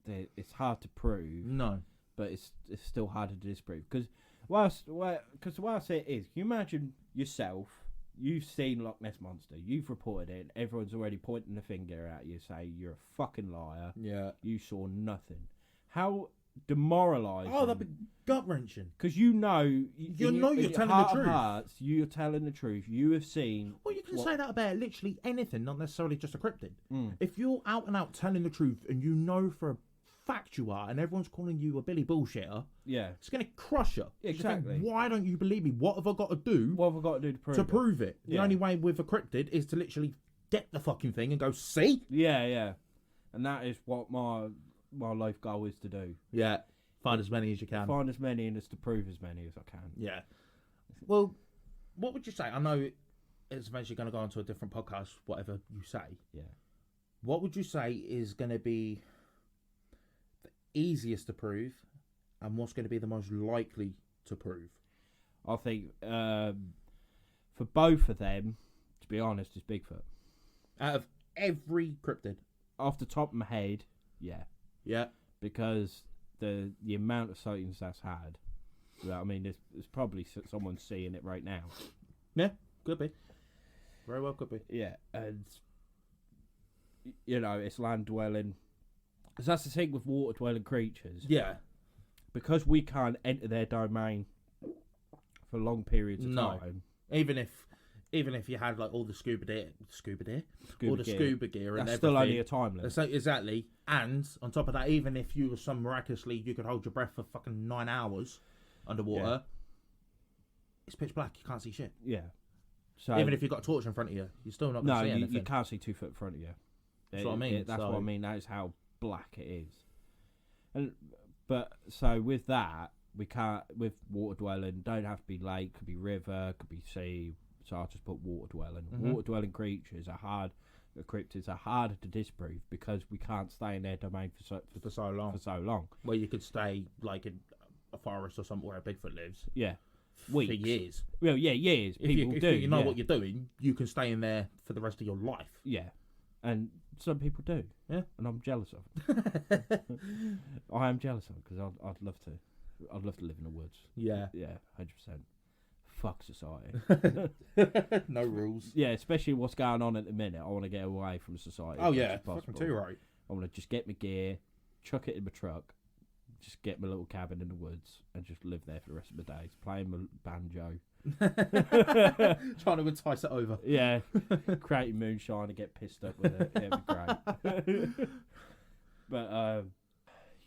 it's hard to prove.
No.
But it's still harder to disprove. Because the way I say it is, you imagine yourself, you've seen Loch Ness Monster, you've reported it, everyone's already pointing the finger at you, saying you're a fucking liar.
Yeah.
You saw nothing. How demoralising.
Oh, that'd be gut-wrenching.
Because you're telling
the truth.
Hearts, you're telling the truth. You have seen...
Well, you can say that about literally anything, not necessarily just a cryptid. If you're out and out telling the truth and you know for a fact you are and everyone's calling you a Billy bullshitter, it's going to crush you.
Exactly.
You think, why don't you believe me? What have I got to do?
What have I got to do to prove it?
The only way with a cryptid is to literally get the fucking thing and go, see?
Yeah. And that is what my life goal is to do.
Yeah. Find as many as you can.
Find as many and as to prove as many as I can.
Yeah. Well, what would you say? I know it's eventually going to go on to a different podcast, whatever you say.
Yeah.
What would you say is going to be the easiest to prove and what's going to be the most likely to prove?
I think for both of them, to be honest, is Bigfoot.
Out of every cryptid?
Off the top of my head, yeah.
Yeah.
Because the amount of sightings that's had, I mean, there's probably someone seeing it right now.
Yeah, could be. Very well could be.
Yeah, and, it's land-dwelling. Because that's the thing with water-dwelling creatures.
Yeah.
Because we can't enter their domain for long periods of time.
Even if you had like all the scuba gear, and
that's
everything,
still only a time limit.
Exactly. And on top of that, even if you were miraculously you could hold your breath for fucking 9 hours underwater, it's pitch black. You can't see shit.
Yeah. So
even if you've got a torch in front of you, you're still not going to see anything.
You can't see 2 foot in front of you.
That's what I mean.
That's what I mean. That is how black it is. But with that, we can't, with water dwelling, don't have to be lake, could be river, could be sea. So I'll just put water dwelling.
Mm-hmm.
Water dwelling creatures are cryptids are harder to disprove because we can't stay in their domain for so long.
Well, you could stay like in a forest or somewhere where Bigfoot lives.
Yeah.
Weeks. For years.
Well, yeah, years.
If you know what you're doing, you can stay in there for the rest of your life.
Yeah. And some people do.
Yeah.
And I'm jealous of it. I am jealous of it because I'd love to. I'd love to live in the woods.
Yeah.
Yeah, 100%. Fuck society.
No rules.
Yeah, especially what's going on at the minute. I want to get away from society.
Oh yeah, fucking too right.
I want to just get my gear, chuck it in my truck, just get my little cabin in the woods, and just live there for the rest of my days, playing my banjo.
Trying to entice it over.
Yeah, creating moonshine and get pissed up with it. It'd be great. But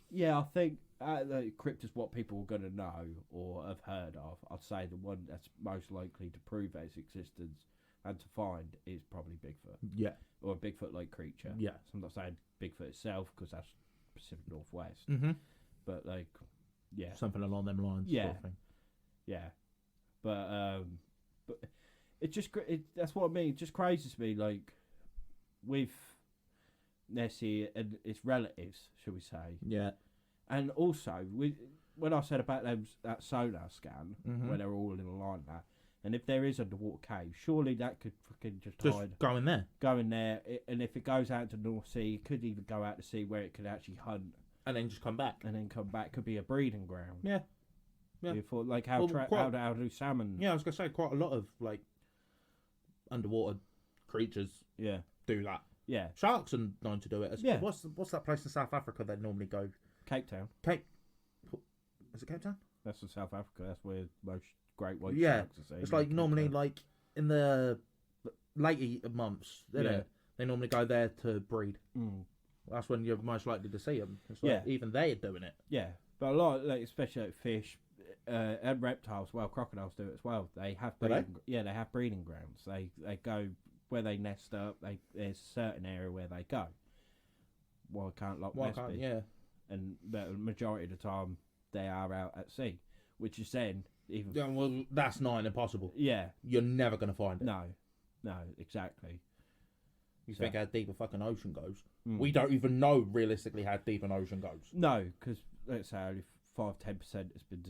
yeah, I think the crypt is what people are going to know or have heard of. I'd say the one that's most likely to prove its existence and to find is probably Bigfoot.
Yeah.
Or a Bigfoot-like creature.
Yeah.
So I'm not saying Bigfoot itself because that's Pacific Northwest.
Mm-hmm.
But like, yeah.
Something along them lines.
Yeah.
Sort of thing.
Yeah. But it just, that's what I mean. It just crazes me, like, with Nessie and its relatives, shall we say.
Yeah.
And also, when I said about that sonar scan,
mm-hmm.
where they're all in a line now, and if there is underwater cave, surely that could fucking just hide.
Go in there.
Go in there, and if it goes out to the North Sea, it could even go out to sea where it could actually hunt.
And then just come back.
Could be a breeding ground.
Yeah. Yeah.
Before, like how do salmon...
Yeah, I was going to say quite a lot of, like, underwater creatures
do
that.
Yeah.
Sharks are known to do it.
Yeah.
What's that place in South Africa they normally go
Cape Town.
Is it Cape Town?
That's in South Africa. That's where most great white
Yeah,
sharks are seen.
it's like
Cape
normally
Town.
like in the later months, they normally go there to breed.
Mm.
That's when you're most likely to see them. It's like even they're doing it.
Yeah, but a lot, like, especially like fish and reptiles. Well, crocodiles do it as well. They have breeding. Yeah, they have breeding grounds. They go where they nest up. There's a certain area where they go. Why can't Loch Ness be?
Yeah.
And the majority of the time they are out at sea, which is then even.
Yeah, well, that's nigh and impossible.
Yeah.
You're never going to find it.
No, exactly.
You think how deep a fucking ocean goes? We don't even know realistically how deep an ocean goes.
No, because let's say only 5-10% has been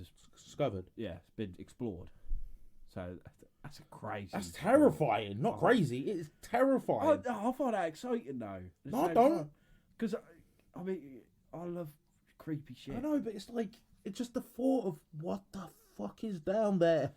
Discovered.
Yeah, it's been explored. So that's a crazy.
That's terrifying. Not crazy. It's terrifying.
I find that exciting though.
No, I don't.
Because I mean, I love creepy shit.
I know, but it's like it's just the thought of what the fuck is down there,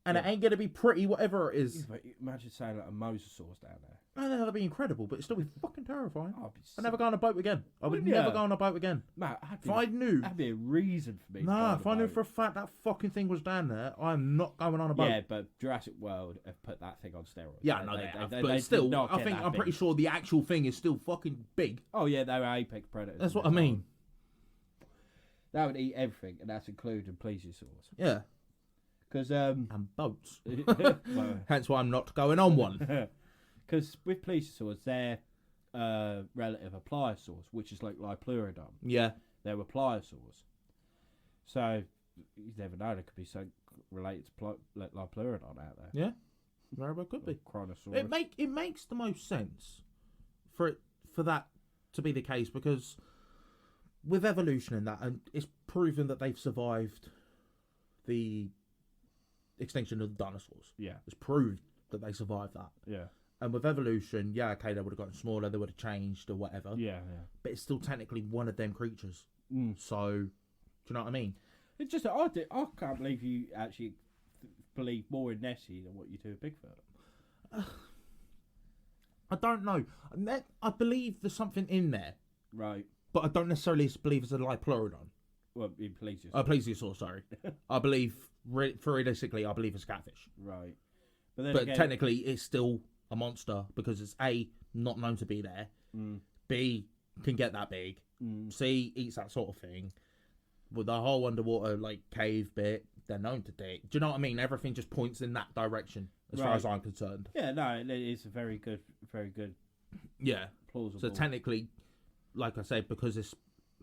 and it ain't gonna be pretty, whatever it is.
Yeah, but imagine saying like a mosasaur's down there.
I know that'd be incredible, but it'd still be fucking terrifying.
I'd
I'd never go on a boat again. I would
Wouldn't
never
ya?
go on a boat again.
Matt,
If I knew,
that'd be a reason for me.
nah,
to
if
go
I
on a
knew
boat.
for a fact that fucking thing was down there, I'm not going on a boat.
Yeah, but Jurassic World have put that thing on steroids.
Yeah, I know they have, but
did
still,
not
I
get
think
that
I'm pretty
big.
sure the actual thing is still fucking big.
Oh yeah, they were apex predators.
That's
in
what I
their
mean.
time. They would eat everything, and that's including plesiosaurs.
Yeah,
Because
and boats.
well,
Hence why I'm not going on one.
Because with plesiosaurs, they're relative of pliosaurs, which is like Pleurodon.
Yeah,
They were pliosaurs. So you never know, there could be something related to Pleurodon out there.
yeah, very well could be.
Chronosaurus.
It makes the most sense for that to be the case, because with evolution and that, and it's proven that they've survived the extinction of the dinosaurs.
Yeah,
It's proved that they survived that.
yeah,
And with evolution, yeah, okay, they would have gotten smaller, they would have changed or whatever.
yeah.
But it's still technically one of them creatures.
Mm.
So, do you know what I mean?
It's just I can't believe you actually believe more in Nessie than what you do with Bigfoot.
I don't know. I believe there's something in there,
Right.
but I don't necessarily believe it's a Pleurodon.
Well, in plesiosaur.
Plesiosaur, sorry. I believe, realistically, I believe it's catfish.
Right. But then
But
again,
technically, it's still a monster because it's A, not known to be there. B, can get that big. C, eats that sort of thing. With the whole underwater cave bit, they're known to dig. Do you know what I mean? Everything just points in that direction, as far
Right.
as I'm concerned.
Yeah, no, it is a very good,
Yeah.
plausible.
So technically, like I said, because it's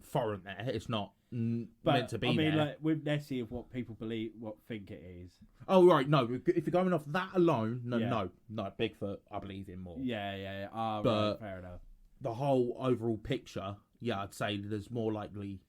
foreign there, it's not meant to be
I mean,
there.
like with Nessie, of what people think it is.
Oh right, no. If you're going off that alone, no,
Yeah.
no, Bigfoot, I believe in more.
Yeah. Ah,
But-
right, fair enough.
The whole overall picture, yeah, I'd say there's more likely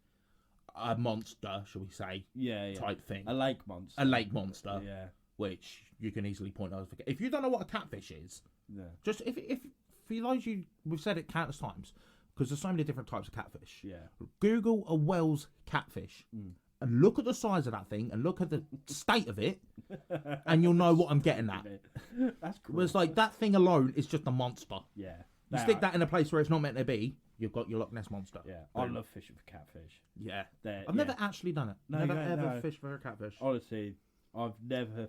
a monster, shall we say,
Yeah.
type thing,
A lake monster.
a lake monster,
Yeah.
which you can easily point out. If you don't know what a catfish is,
Yeah.
just if for those we've said it countless times, because there's so many different types of catfish.
Yeah.
Google a Wells catfish and look at the size of that thing and look at the state of it, and you'll know what I'm getting at.
That's cool.
It's like that thing alone is just a monster.
Yeah.
You stick that in a place where it's not meant to be, you've got your Loch Ness monster.
Yeah. I love fishing for catfish.
Yeah.
They're-
I've never actually done it.
No,
Never
you ain't,
ever
no.
fished for a catfish.
Honestly, I've never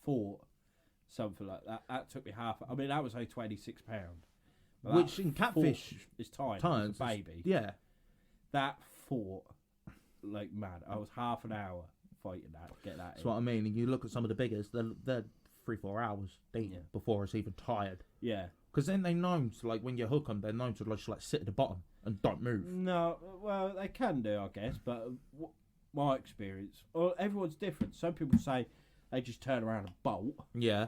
fought something like that. That took me half. I mean, that was only £26. But
Which
that
in catfish
fought is tiny.
turns.
It's a baby.
Yeah.
That fought like mad. I was half an hour fighting that to get that
That's
in.
what I mean. And you look at some of the biggest, they're 3-4 hours deep
Yeah.
before it's even tired.
Yeah.
Because then they're known to, when you hook them, they're known to just sit at the bottom and don't move.
No, well, they can do, I guess, but my experience, well, everyone's different. Some people say they just turn around and bolt.
Yeah.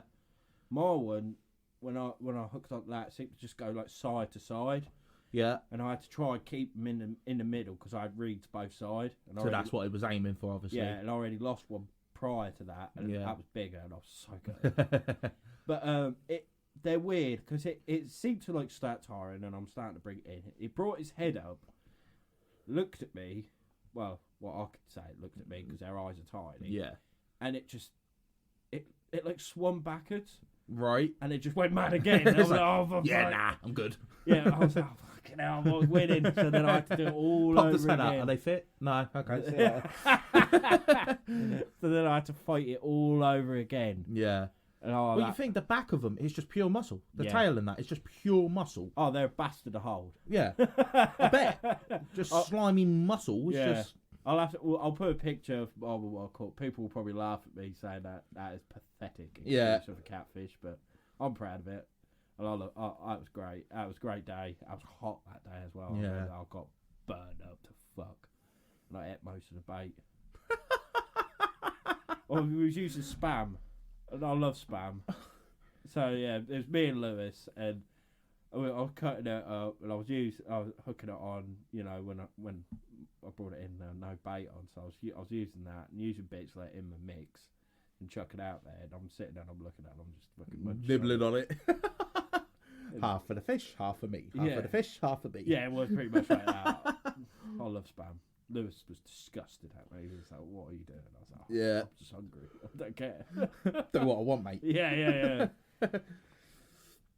My one, when I hooked up that, it seemed to just go side to side,
Yeah.
and I had to try and keep them in the middle because I had reeds both sides. And I
So
already-
that's what it was aiming for, obviously.
Yeah, and I already lost one prior to that, and
Yeah.
that was bigger, and I was so good. But they're weird because it seemed to start tiring, and I'm starting to bring it in. He brought his head up, looked at me. Well, what I could say, it looked at me because their eyes are tiny.
Yeah.
And it just it swung backwards,
Right.
and it just went mad again. And I was like, oh, for
Yeah,
fuck.
nah, I'm good.
Yeah, I was like, oh, fucking hell, I was winning. So then I had to do it all
Pop
over
the head out.
again.
Are they fit? No. Okay. See you later.
So then I had to fight it all over again.
Yeah.
And
Well, you think the back of them is just pure muscle. The tail and that is just pure muscle.
Oh, they're a bastard to hold.
Yeah. I bet. Just slimy muscle. It's just...
I'll put a picture of people will probably laugh at me saying that is pathetic.
Yeah.
Of a catfish, but I'm proud of it. And it was great. It was a great day. I was hot that day as well.
Yeah.
I got burned up to fuck. And I ate most of the bait. Well, we was using Spam. And I love Spam. So yeah, it was me and Lewis, and I was cutting it up, and I was hooking it on. You know, when I brought it in, there no bait on, so I was using that and using bits like in the mix and chucking it out there. And I'm sitting there, and I'm looking at it, and I'm just fucking
nibbling on it. Half for the fish, half for me. Half for the fish, half for me.
Yeah, it was pretty much like that. I love Spam. Lewis was disgusted at me. He was like, "What are you doing?" I was like,
Yeah.
I'm just hungry. I don't care."
Do what I want, mate.
Yeah.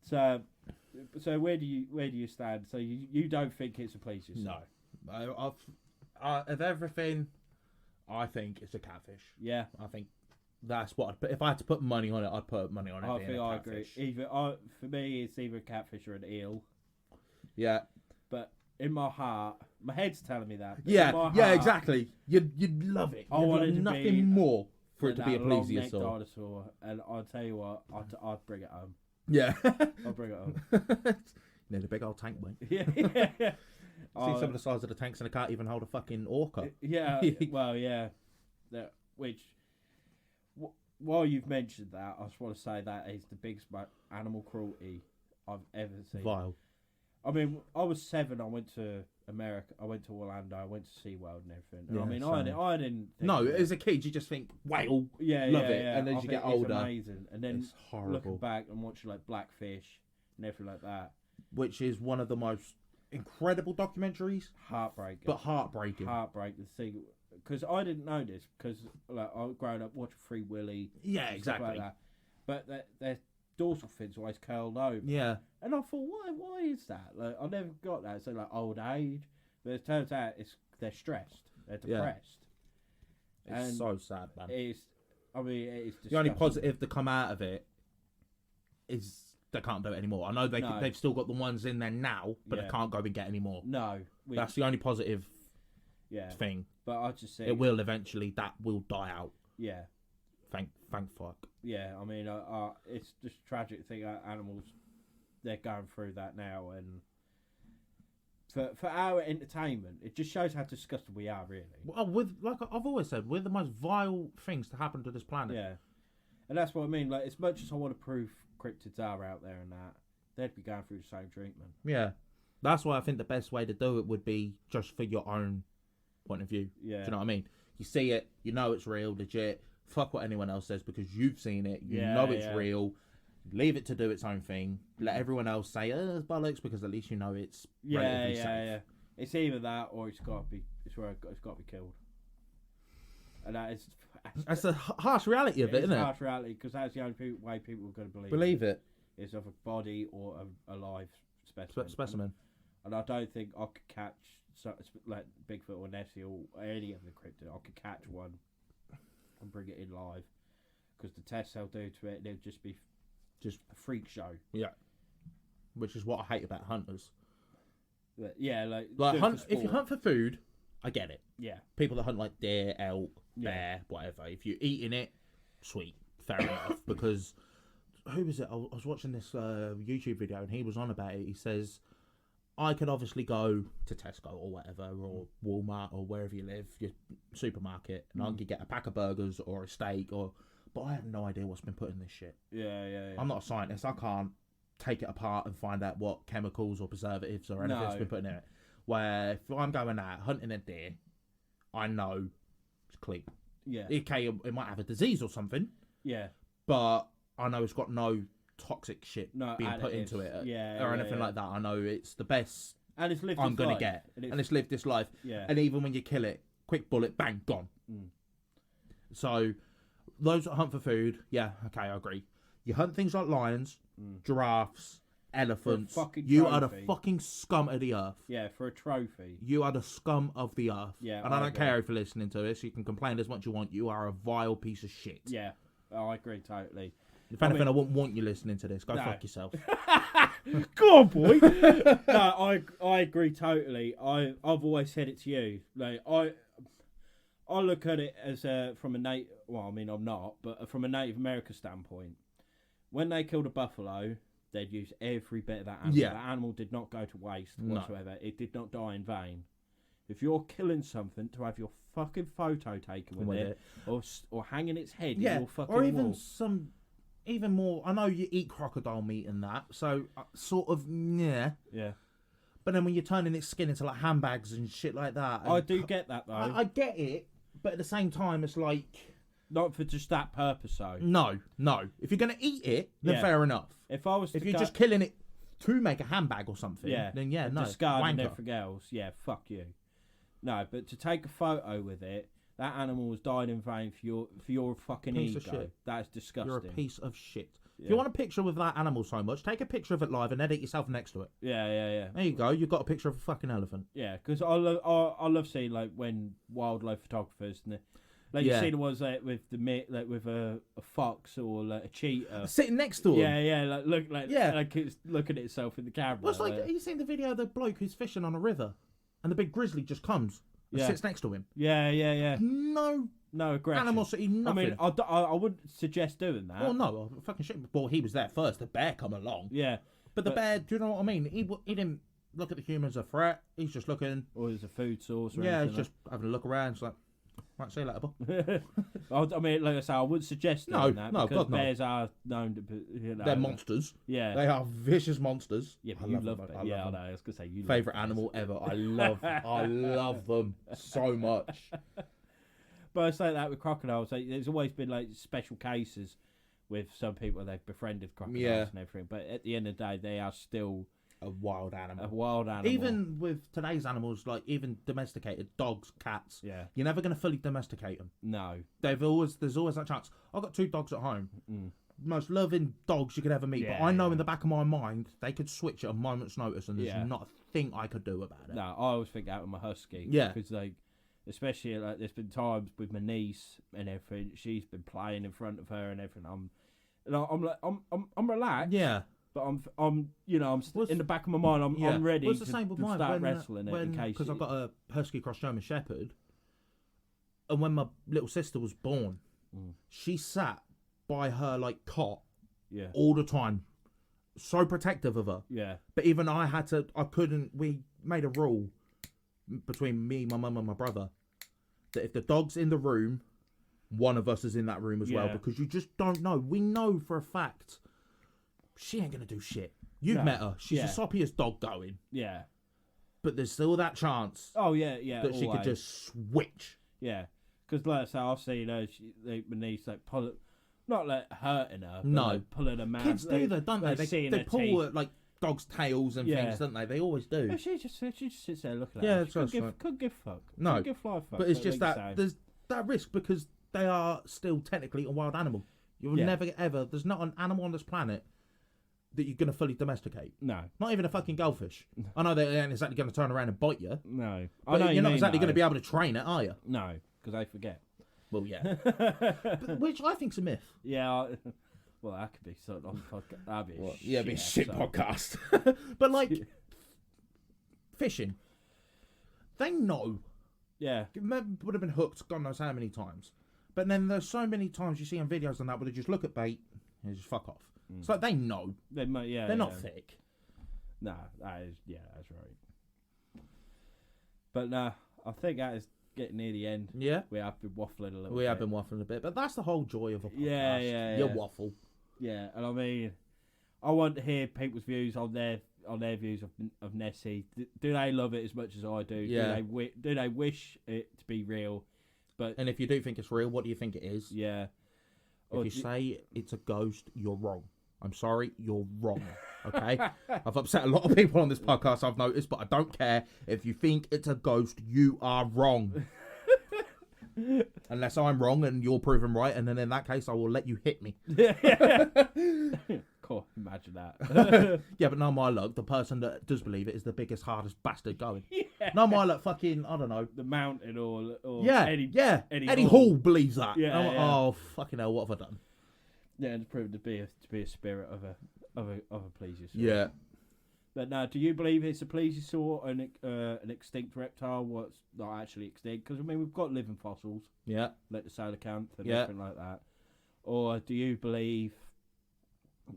So where do you stand? So you don't think it's a police yourself?
No. Of everything, I think it's a catfish.
Yeah.
I think that's what I'd put. If I had to put money on it, I'd put money on it.
I
being
think
a
I agree.
catfish.
For me, it's either a catfish or an eel.
Yeah.
But in my heart, my head's telling me that. But in
Yeah.
my
Yeah.
heart,
Exactly. You'd love it.
I
You'd
want
love
it to
nothing
be
more for it to
that
be a
long-necked
plesiosaur.
dinosaur, and I'll tell you what, I'd bring it home.
Yeah.
I'll bring it home.
Need a big old tank, mate.
Yeah.
See some of the size of the tanks, and they can't even hold a fucking orca.
Yeah. Well, yeah. While you've mentioned that, I just want to say that is the biggest animal cruelty I've ever seen.
Vile.
I mean, I was 7. I went to America. I went to Orlando. I went to SeaWorld and everything. And
Yeah,
I mean,
same.
I didn't. Think
No,
that-
as a kid, you just think whale.
yeah,
love
yeah,
it,
yeah.
and then
I
as you get
think it's
older,
amazing. And then
It's horrible.
looking back and watching like Blackfish and everything like that,
Which is one of the most incredible documentaries,
heartbreaking.
but heartbreaking.
Heartbreaking to see, because I didn't know this, because like I was growing up watching Free Willy.
Yeah,
and stuff
exactly.
like that. But their dorsal fins always curled over.
Yeah,
And I thought, why is that? Like, I never got that. So like old age, but it turns out they're stressed, they're depressed.
it's
And
so sad, man.
It's disgusting.
The only positive to come out of it is they can't do it anymore. I know they've still got the ones in there now, but
Yeah.
they can't go and get any more.
No,
That's the only positive
yeah.
thing.
But I just say
It will eventually. That will die out.
Yeah,
Thank fuck.
yeah. I mean, it's just a tragic thing. Animals, they're going through that now, and for our entertainment, it just shows how disgusted we are, really.
Well, like I've always said, we're the most vile things to happen to this planet.
Yeah, and that's what I mean. Like, as much as I want to prove cryptids are out there and that, they'd be going through the same treatment.
Yeah. That's why I think the best way to do it would be just for your own point of view.
Yeah.
Do you know what I mean? You see it, you know it's real, legit. Fuck what anyone else says because you've seen it. You know it's real. Leave it to do its own thing. Let everyone else say, it's bollocks, because at least you know it's relatively safe.
Yeah. It's either that or it's got to be killed. And that is
That's the harsh reality of it, isn't it?
harsh reality, because that's the only way people are going to
Believe it.
It's of a body or a live specimen.
Specimen.
And I don't think I could catch like Bigfoot or Nessie or any of the cryptid. I could catch one and bring it in live, because the tests they'll do to it, they'll just be just a freak show.
Yeah. Which is what I hate about hunters.
But yeah, like
if you hunt for food, I get it.
yeah,
People that hunt like deer, elk, bear, whatever. If you're eating it, sweet, fair enough. Because who was it? I was watching this YouTube video and he was on about it. He says, I could obviously go to Tesco or whatever, or Walmart or wherever you live, your supermarket, and I could get a pack of burgers or a steak, but I have no idea what's been put in this shit.
Yeah.
I'm not a scientist. I can't take it apart and find out what chemicals or preservatives or anything's been put in it. Where if I'm going out hunting a deer, I know it's clean.
Yeah.
Okay, it might have a disease or something,
Yeah.
but I know it's got no toxic shit being put
additives.
into it
Yeah,
or anything like that. I know it's the best
And it's lived
I'm
its
going to
life.
get.
And
And it's lived this life.
Yeah.
And even when you kill it, quick bullet, bang, gone. So those that hunt for food, yeah, okay, I agree. You hunt things like lions, giraffes, elephants.
fucking
You are the
trophy.
fucking scum of the earth.
Yeah, for a trophy.
You are the scum of the earth.
Yeah,
and I
I
don't
agree.
care if you're listening to this. You can complain as much as you want. You are a vile piece of shit.
Yeah, I agree totally.
If anything, I wouldn't want you listening to this. Go
No.
fuck yourself.
Go on, boy. No, I agree totally. I've always said it to you. Like I look at it as from a native. Well, I mean, I'm not, but from a Native American standpoint, when they killed a buffalo, they'd use every bit of that animal.
Yeah.
That animal did not go to waste
No.
whatsoever. It did not die in vain. If you're killing something to have your fucking photo taken with it, or hanging its head in your fucking
or even
wall.
even more. I know you eat crocodile meat and that, so sort of yeah.
Yeah,
But then when you're turning its skin into like handbags and shit like that,
I do get that though.
I get it, but at the same time, it's like
Not for just that purpose, though.
no. If you're gonna eat it, then
Yeah.
fair enough.
If I was,
If
to
you're
go,
just killing it to make a handbag or something,
yeah,
then yeah,
and
no,
discard and
wanker.
everything else, yeah, fuck you. No, but to take a photo with it, that animal was died in vain for your fucking
Piece
ego.
of shit.
That is disgusting.
You're a piece of shit. If
Yeah.
you want a picture with that animal so much, take a picture of it live and edit yourself next to it.
Yeah.
There you go. You've got a picture of a fucking elephant.
Yeah, because I love seeing like when wildlife photographers and like you
Yeah.
see the ones with with a fox or like a cheetah.
Sitting next to him.
Yeah, like it's looking at itself in the camera.
Well, it's like, you seen the video of the bloke who's fishing on a river and the big grizzly just comes and
Yeah.
sits next to him.
yeah.
No
No aggression.
animosity,
I
nothing.
mean, I wouldn't suggest doing that.
well, no, fucking shit. Well, he was there first. The bear come along.
Yeah,
But the bear, do you know what I mean? He didn't look at the humans as a threat. He's just looking.
or as a food source. Or
Yeah, he's
anything
just having a look around. It's like, right, see you later, boy.
I mean, like I say, I wouldn't suggest doing that
no,
because
God, no.
bears are known to be,
They're monsters.
Yeah,
They are vicious monsters.
yeah, but
I
you
love
love
them.
bears.
I
Yeah, I
love
know.
them.
I was gonna say you.
Favorite
love bears.
animal ever. I love them so much.
But it's like that with crocodiles. Like, there's always been like special cases with some people they've befriended crocodiles
Yeah.
and everything. But at the end of the day, they are still
A wild animal.
a wild animal.
Even with today's animals, like even domesticated dogs, cats,
yeah,
you're never going to fully domesticate them.
no,
There's always that chance. I've got 2 dogs at home. Most loving dogs you could ever meet.
Yeah,
but I know
yeah.
in the back of my mind they could switch at a moment's notice, and there's
Yeah.
not a thing I could do about it.
no. I always think that with my husky.
Yeah.
because like. Especially like there's been times with my niece and everything. She's been playing in front of her and everything. I'm relaxed.
Yeah.
But I'm
What's-
in the back of my mind. I'm ready
Well, it's
to,
the same with
to
mine.
start
when,
wrestling it in case.
Because I've got a husky cross German Shepherd, and when my little sister was born, she sat by her like cot
yeah,
all the time, so protective of her.
yeah,
But even I couldn't. We made a rule between me, my mum, and my brother that if the dog's in the room, one of us is in that room as well,
Yeah.
because you just don't know. We know for a fact she ain't gonna do shit. You've
No.
met her. She's
Yeah.
the soppiest dog going,
yeah.
but there's still that chance
Oh yeah.
that she could
always.
just switch.
yeah. Because like I say, I've seen her. My niece like pull it, not like hurting her. But,
No.
like, pulling her mouth.
Kids do that, don't they?
seeing
They
her
pull
teeth.
at like dogs' tails and
Yeah.
things, don't they? They always do.
Yeah, she just sits there looking at
Yeah,
her.
it's
She
just like-
couldn't give fuck.
No.
Couldn't give fly fuck.
But it's just
like
that
you say.
there's that risk because they are still technically a wild animal. You'll
Yeah.
never ever. There's not an animal on this planet that you're gonna fully domesticate.
No,
Not even a fucking goldfish. I know they ain't exactly gonna turn around and bite you.
no.
But
I know
you're not
mean,
exactly
though.
gonna be able to train it, are you?
No, because they forget.
Well, yeah. Which I think's a myth.
Yeah. Well, that could be sort of podcast. That'd be a
Yeah, be a shit
episode.
podcast. But like fishing, they know.
Yeah.
Would have been hooked God knows how many times. But then there's so many times you see on videos and that where they just look at bait and just fuck off. It's like they know.
They might, yeah.
They're not
yeah.
thick.
No, that's right. But no, I think that is getting near the end.
Yeah.
We have been waffling a little.
We
bit.
have been waffling a bit, but that's the whole joy of a podcast.
Yeah.
You waffle.
Yeah, and I mean, I want to hear people's views on their views of Nessie. Do they love it as much as I do?
Yeah.
Do they wish it to be real? But
And if you do think it's real, what do you think it is?
yeah.
If you say it's a ghost, you're wrong. I'm sorry, you're wrong. Okay? I've upset a lot of people on this podcast, I've noticed, but I don't care. If you think it's a ghost, you are wrong. Unless I'm wrong and you're proven right, and then in that case, I will let you hit me.
Cool, imagine that.
Yeah, but no, my luck, the person that does believe it is the biggest, hardest bastard going. No, my luck, fucking, I don't know.
The mountain or
Eddie Hall believes that.
Yeah,
I'm like,
yeah.
oh, fucking hell, what have I done?
Yeah, it's proven to be a spirit of a plesiosaur.
Yeah.
But now, do you believe it's a plesiosaur, an extinct reptile? What's not actually extinct? Because I mean, we've got living fossils.
Yeah.
Like the coelacanth and
Yeah.
everything like that. Or do you believe,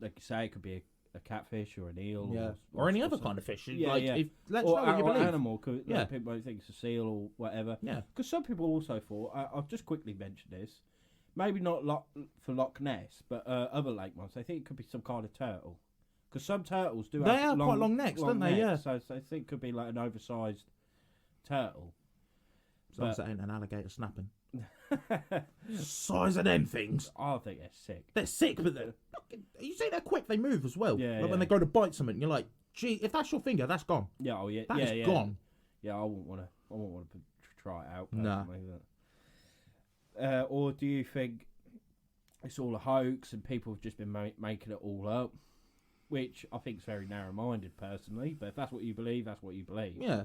like you say, it could be a catfish or an eel,
or any other kind of fish?
Yeah,
like,
yeah.
Let's
or,
know what you
or
believe.
animal. Cause
Yeah.
people might think it's a seal or whatever.
Yeah.
Because some people also thought, I've just quickly mentioned this, maybe not for Loch Ness, but other lake ones. They think it could be some kind of turtle. Because some turtles do
They
have
are quite long necks, don't they? Yeah.
So I think it could be like an oversized turtle.
As long as it ain't an alligator snapping. Size of them things.
I think they're sick.
They're sick, but they're fucking... You see, they're quick. They move as well.
Yeah,
like when they go to bite something, you're like, gee, if that's your finger, that's gone.
Yeah, oh yeah,
That's gone.
Yeah, I wouldn't want to try it out.
Nah.
Or do you think it's all a hoax and people have just been making it all up? Which I think is very narrow-minded, personally. But if that's what you believe, that's what you believe.
Yeah.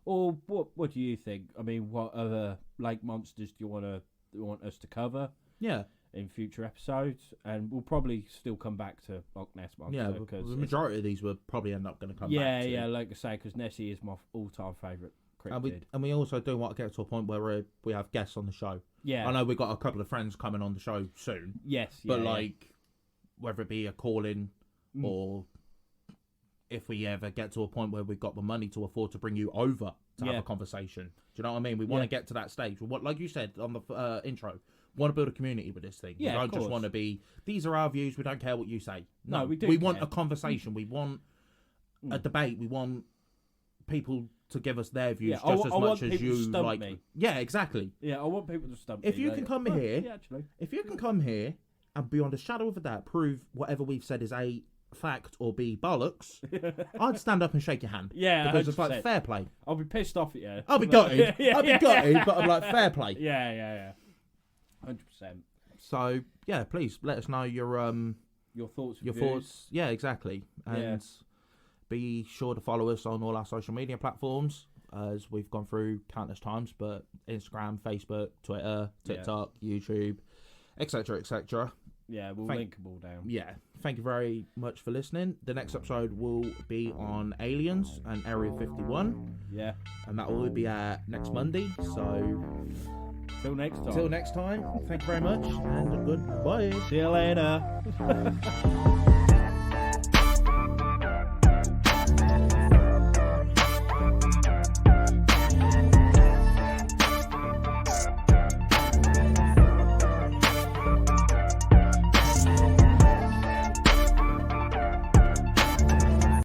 Or what do you think? I mean, what other lake monsters do you want us to cover?
Yeah.
In future episodes, and we'll probably still come back to Loch Ness monster.
Yeah,
because
the majority of these will probably end up going to come back.
Yeah, like I say, because Nessie is my all-time favourite cryptid.
And we also do want to get to a point where we have guests on the show.
Yeah,
I know we've got a couple of friends coming on the show soon.
Yes,
but whether it be a call-in or if we ever get to a point where we've got the money to afford to bring you over to have a conversation. Do you know what I mean? We want to get to that stage. Like you said on the intro, want to build a community with this thing.
Yeah,
we don't just want to be, these are our views, we don't care what you say.
No, we do.
We want a conversation. We want a debate. We want people to give us their views just as much as you like.
Me.
Yeah, exactly.
Yeah, I want people to stump me.
If you can come here,
actually.
If you can come here and beyond a shadow of a doubt prove whatever we've said is A, fact, or B, bollocks, I'd stand up and shake your hand.
Yeah,
because it's like fair play.
I'll be pissed off at you.
I'll be gutted. I'll be gutted, but I'm like fair play.
Yeah. 100%.
So yeah, please let us know your
thoughts.
Your thoughts. Yeah, exactly. And be sure to follow us on all our social media platforms, as we've gone through countless times. But Instagram, Facebook, Twitter, TikTok, YouTube, etc., etc.
Yeah, we'll link them all down.
Yeah, thank you very much for listening. The next episode will be on aliens and Area 51.
Yeah,
and that will be next Monday. So
till next time.
Thank you very much, and goodbye.
See you later.